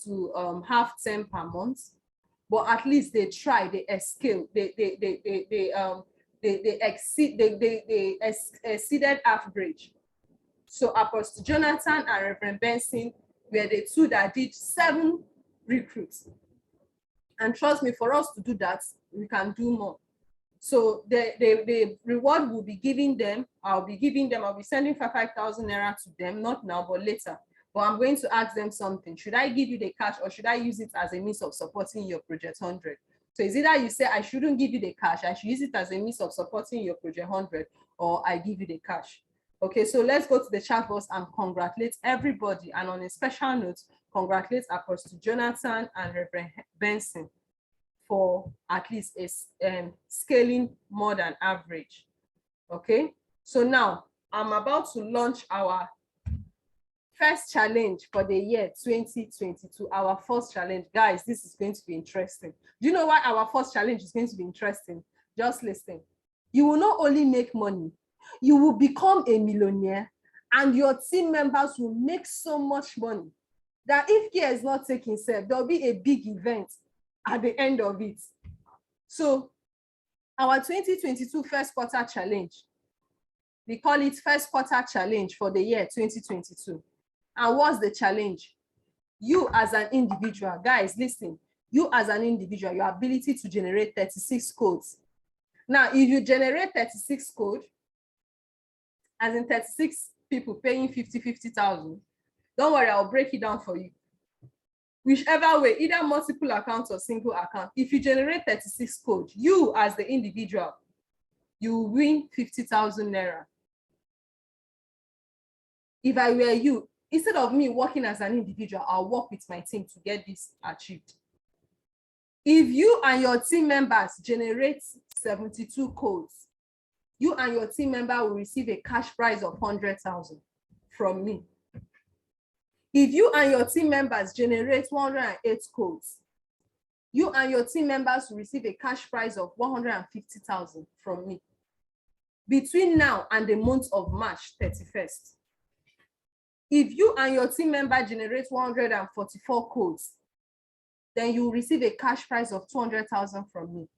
to have 10 per month, but at least they tried, they escaled, they exceeded average. So Apostle Jonathan and Reverend Benson were the two that did 7 recruits. And trust me, for us to do that, we can do more. So the reward will be giving them, I'll be sending 5,000 naira to them, not now, but later. But I'm going to ask them something. Should I give you the cash or should I use it as a means of supporting your Project 100? So it's either you say, I shouldn't give you the cash, I should use it as a means of supporting your Project 100, or I give you the cash. Okay, so let's go to the chat box and congratulate everybody. And on a special note, congratulate Apostle Jonathan and Reverend Benson for at least scaling more than average. Okay, so now I'm about to launch our first challenge for the year 2022, our first challenge. Guys, this is going to be interesting. Do you know why our first challenge is going to be interesting? Just listen. You will not only make money, you will become a millionaire, and your team members will make so much money that if care is not taken, there'll be a big event at the end of it. So our 2022 first quarter challenge, we call it first quarter challenge for the year 2022. And what's the challenge? You as an individual, guys, listen, you as an individual, your ability to generate 36 codes. Now, if you generate 36 codes, as in 36 people paying 50,000, don't worry, I'll break it down for you. Whichever way, either multiple accounts or single account, if you generate 36 codes, you as the individual, you win 50,000 naira. If I were you, instead of me working as an individual, I'll work with my team to get this achieved. If you and your team members generate 72 codes, you and your team member will receive a cash prize of 100,000 from me. If you and your team members generate 108 codes, you and your team members will receive a cash prize of 150,000 from me. Between now and the month of March 31st. If you and your team member generate 144 codes, then you will receive a cash prize of 200,000 from me.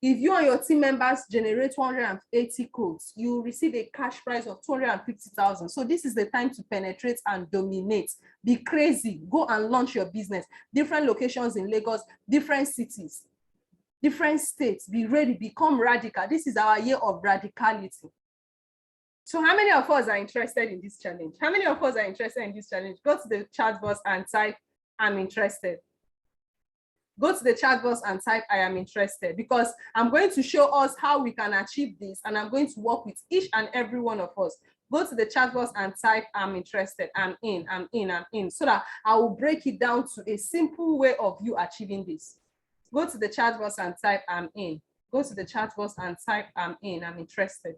If you and your team members generate 180 codes, you will receive a cash prize of 250,000. So this is the time to penetrate and dominate. Be crazy. Go and launch your business. Different locations in Lagos, different cities, different states. Be ready. Become radical. This is our year of radicality. So how many of us are interested in this challenge? How many of us are interested in this challenge? Go to the chat box and type, I'm interested. Go to the chat box and type, I am interested, because I'm going to show us how we can achieve this, and I'm going to work with each and every one of us. Go to the chat box and type, I'm interested, I'm in, so that I will break it down to a simple way of you achieving this. Go to the chat box and type, I'm in. Go to the chat box and type, I'm in, I'm interested.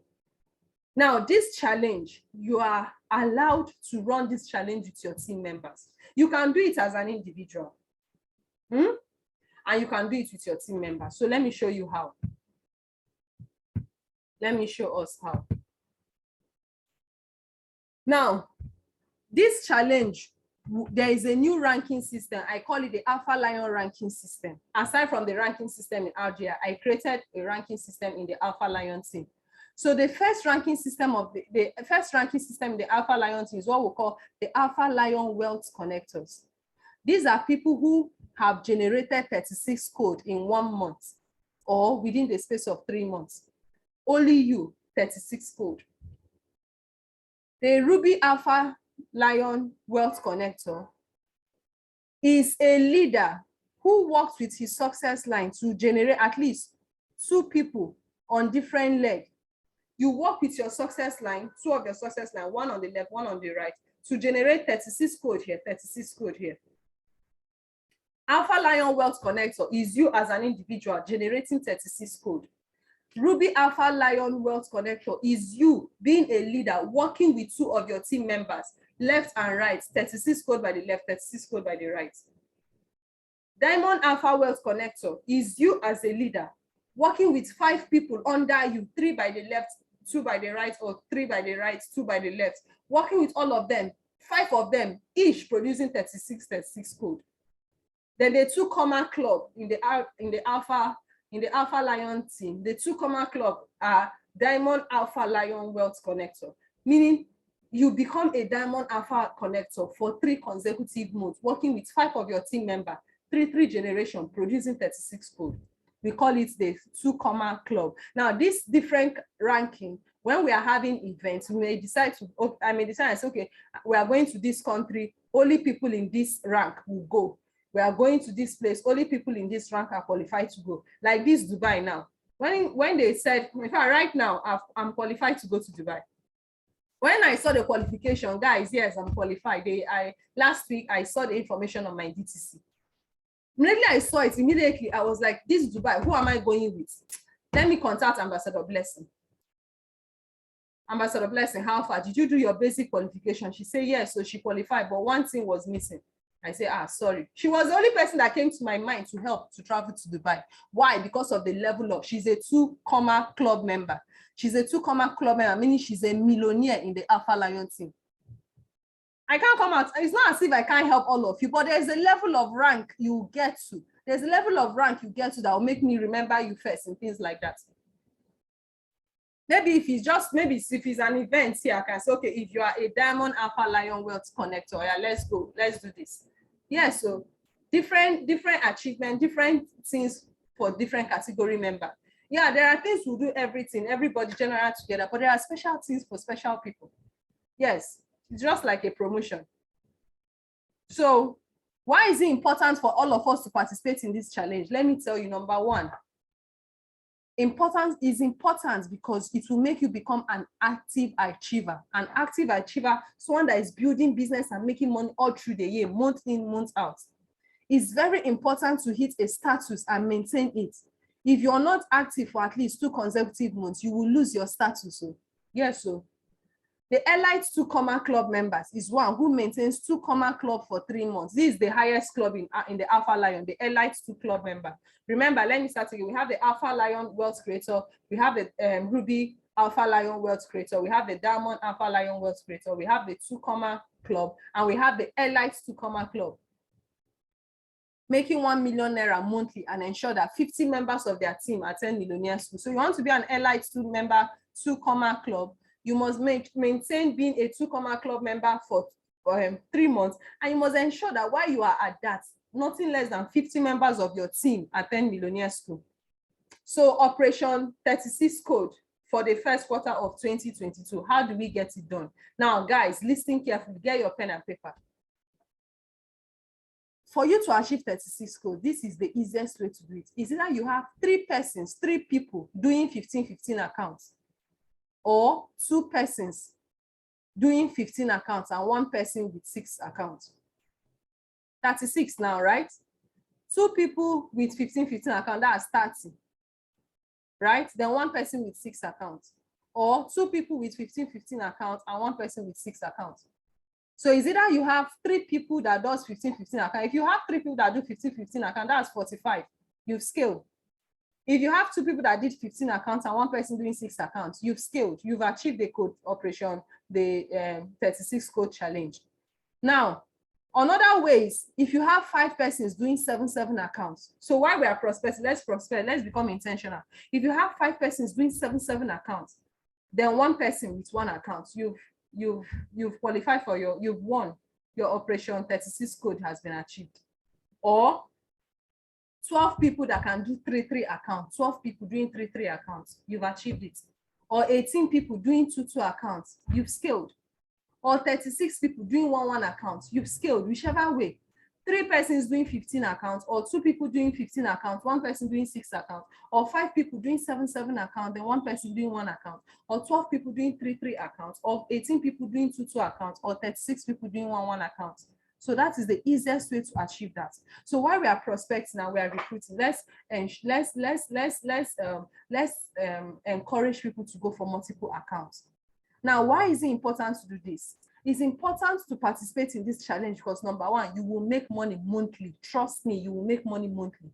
Now, this challenge, you are allowed to run this challenge with your team members. You can do it as an individual. And you can do it with your team members. So let me show you how. Let me show us how. Now, this challenge, there is a new ranking system. I call it the ALPHALION ranking system. Aside from the ranking system in Rdi, I created a ranking system in the ALPHALION team. So the first ranking system in the ALPHALION team is what we call the ALPHALION Wealth Connectors. These are people who have generated 36 code in 1 month or within the space of 3 months. only you, 36 code. The Rdi ALPHALION Wealth Connector is a leader who works with his success line to generate at least 2 people on different legs. You work with your success line, 2 of your success line, 1 on the left, 1 on the right, to generate 36 code here, 36 code here. ALPHALION Wealth Connector is you as an individual generating 36 code. Rdi ALPHALION Wealth Connector is you being a leader working with 2 of your team members, left and right, 36 code by the left, 36 code by the right. Diamond Alpha Wealth Connector is you as a leader working with 5 people under you, 3 by the left, 2 by the right, or 3 by the right, 2 by the left, working with all of them, 5 of them each producing 36 code. Then the 2 comma club in the ALPHALION team, the 2 comma club are Diamond ALPHALION Wealth Connector, meaning you become a Diamond Alpha Connector for 3 consecutive months, working with 5 of your team members, 3 generation, producing 36 code. We call it the 2 comma club. Now, this different ranking, when we are having events, we may decide to, I may decide, okay, we are going to this country, only people in this rank will go. We are going to this place, only people in this rank are qualified to go. Like this Dubai now. When they said, in fact, right now, I'm qualified to go to Dubai. When I saw the qualification, guys, yes, I'm qualified. Last week, I saw the information on my DTC. Immediately I saw it, immediately I was like, this is Dubai, who am I going with? Let me contact Ambassador Blessing. Ambassador Blessing, how far? Did you do your basic qualification? She said, yes, so she qualified, but one thing was missing. I say, sorry. She was the only person that came to my mind to help to travel to Dubai. Why? Because of the level of, she's a 2 comma club member. She's a 2 comma club member, meaning she's a millionaire in the ALPHALION team. I can't come out. It's not as if I can't help all of you, but there's a level of rank you get to. There's a level of rank you get to that will make me remember you first and things like that. Maybe if it's just, maybe if it's an event here, I can say, okay, if you are a Diamond ALPHALION Wealth Connector, yeah, let's go, let's do this. Yeah, so different achievement, different things for different category member. Yeah, there are things we do everything, everybody general together, but there are special things for special people. Yes. It's just like a promotion. So why is it important for all of us to participate in this challenge? Let me tell you, number 1, importance is important because it will make you become an active achiever. An active achiever, someone that is building business and making money all through the year, month in, month out. It's very important to hit a status and maintain it. If you're not active for at least 2 consecutive months, you will lose your status. So yes, so the Elite 2 comma club members is one who maintains 2 comma club for 3 months. This is the highest club in the ALPHALION, the Elite 2 club member. Remember, let me start again. We have the ALPHALION Wealth Creator. We have the Rdi ALPHALION Wealth Creator. We have the Diamond ALPHALION Wealth Creator. We have the 2 comma club, and we have the Elite 2 comma club. Making 1 million naira monthly and ensure that 50 members of their team attend millionaire school. So you want to be an Elite 2 member, 2 comma club. You must maintain being a 2 comma club member for 3 months, and you must ensure that while you are at that, nothing less than 50 members of your team attend millionaire school. So Operation 36 code for the first quarter of 2022. How do we get it done? Now, guys, listen carefully. Get your pen and paper. For you to achieve 36 code, this is the easiest way to do it. Is that you have 3 persons, 3 people doing 15 accounts, or 2 persons doing 15 accounts and 1 person with 6 accounts. 36 now, right? 2 people with 15 accounts, that's 30, right? Then 1 person with 6 accounts, or 2 people with 15 accounts and 1 person with 6 accounts. So is either you have 3 people that does 15 accounts. If you have 3 people that do 15 accounts, that's 45. You've scaled. If you have 2 people that did 15 accounts and 1 person doing 6 accounts, you've scaled. You've achieved the code operation, the 36 code challenge. Now, on other ways, if you have 5 persons doing 7 accounts, so while we are prospecting, let's prospect, let's become intentional. If you have 5 persons doing 7 accounts, then 1 person with 1 account, you've qualified for you've won. Your operation 36 code has been achieved. Or 12 people that can do 3 accounts, 12 people doing 3 accounts, you've achieved it. or 18 people doing 2 accounts, you've scaled. Or 36 people doing 1 account, you've scaled, whichever way. 3 persons doing 15 accounts, or 2 people doing 15 accounts, 1 person doing 6 accounts, or 5 people doing 7 accounts, and 1 person doing 1 account, or 12 people doing 3 accounts, or 18 people doing 2 accounts, or 36 people doing 1 account. So that is the easiest way to achieve that. So while we are prospecting and we are recruiting, let's encourage people to go for multiple accounts. Now, why is it important to do this? It's important to participate in this challenge because number 1, you will make money monthly. Trust me, you will make money monthly.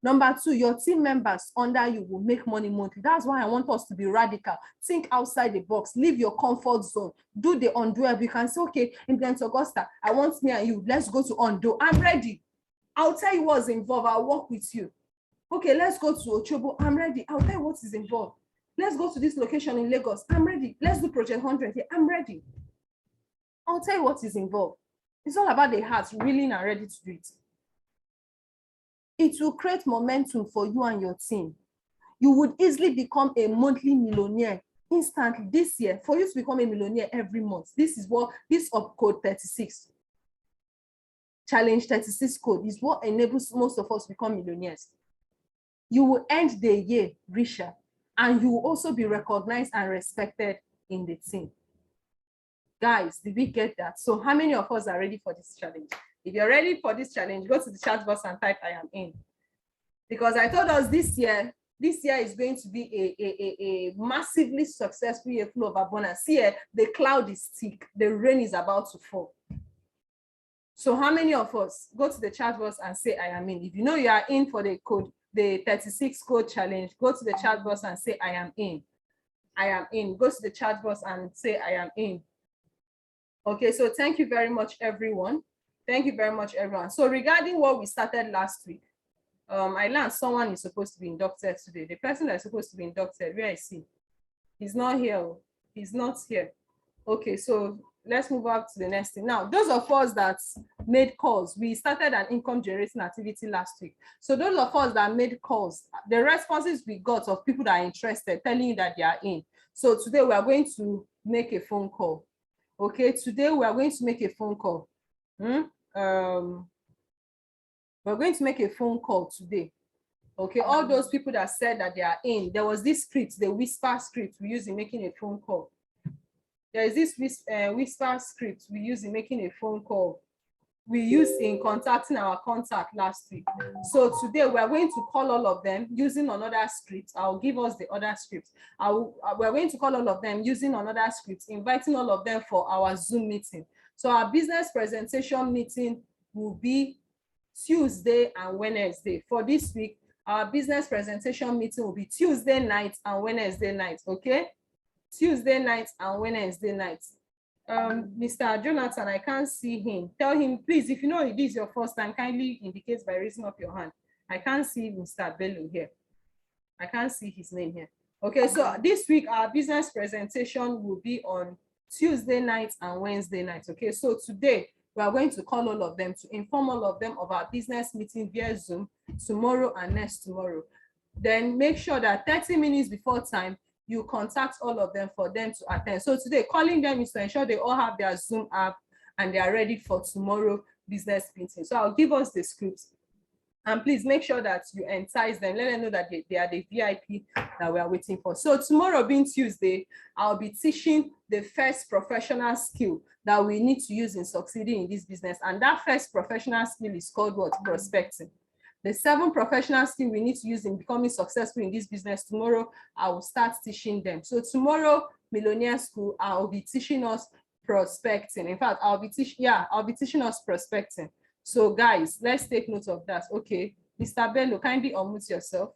Number 2, your team members under you will make money monthly. That's why I want us to be radical. Think outside the box. Leave your comfort zone. Do the undoable. You can say, okay, in Brent Augusta, I want me and you. Let's go to Ondo. I'm ready. I'll tell you what's involved. I'll work with you. Okay, let's go to Ochobo. I'm ready. I'll tell you what is involved. Let's go to this location in Lagos. I'm ready. Let's do Project 100 here. I'm ready. I'll tell you what is involved. It's all about the heart, willing and ready to do it. It will create momentum for you and your team. You would easily become a monthly millionaire instantly this year. For you to become a millionaire every month, this is what this code 36, challenge 36 code is what enables most of us to become millionaires. You will end the year richer, and you will also be recognized and respected in the team. Guys, did we get that? So how many of us are ready for this challenge? If you're ready for this challenge, go to the chat box and type I am in. Because I told us this year is going to be a massively successful year full of abundance. Here, the cloud is thick. The rain is about to fall. So how many of us go to the chat box and say I am in? If you know you are in for the code, the 36 code challenge, go to the chat box and say I am in. I am in. Go to the chat box and say I am in. Okay, so thank you very much, everyone. Thank you very much, everyone. So regarding what we started last week, I learned someone is supposed to be inducted today. The person that's supposed to be inducted, where is he? He's not here. He's not here. Okay, so let's move up to the next thing. Now, those of us that made calls, we started an income generating activity last week. So those of us that made calls, the responses we got of people that are interested, telling you that they are in. So today we are going to make a phone call. Okay, today we are going to make a phone call. We're going to make a phone call today. Okay, all those people that said that they are in, there was this script, the whisper script we use in making a phone call. There is this whisper script we use in making a phone call. We used in contacting our contact last week. So today we are going to call all of them using another script. I'll give us the other script. We're going to call all of them using another script, inviting all of them for our Zoom meeting. So our business presentation meeting will be Tuesday and Wednesday. For this week, our business presentation meeting will be Tuesday night and Wednesday night, okay? Tuesday night and Wednesday night. Mr. Jonathan, I can't see him. Tell him, please, if you know it is your first time, kindly indicate by raising up your hand. I can't see Mr. Bello here. I can't see his name here. Okay, so this week, our business presentation will be on Tuesday night and Wednesday night. Okay, so today, we are going to call all of them to inform all of them of our business meeting via Zoom tomorrow and next tomorrow. Then make sure that 30 minutes before time, you contact all of them for them to attend. So today, calling them is to ensure they all have their Zoom app and they are ready for tomorrow business meeting. So I'll give us the script. And please make sure that you entice them. Let them know that they are the VIP that we are waiting for. So tomorrow being Tuesday, I'll be teaching the first professional skill that we need to use in succeeding in this business. And that first professional skill is called what? Prospecting. The 7 professional skills we need to use in becoming successful in this business, tomorrow I will start teaching them. So tomorrow, Millionaire School, I'll be teaching us prospecting. In fact, I'll be teaching us prospecting. So guys, let's take note of that. Okay, Mr. Bello, kindly unmute yourself.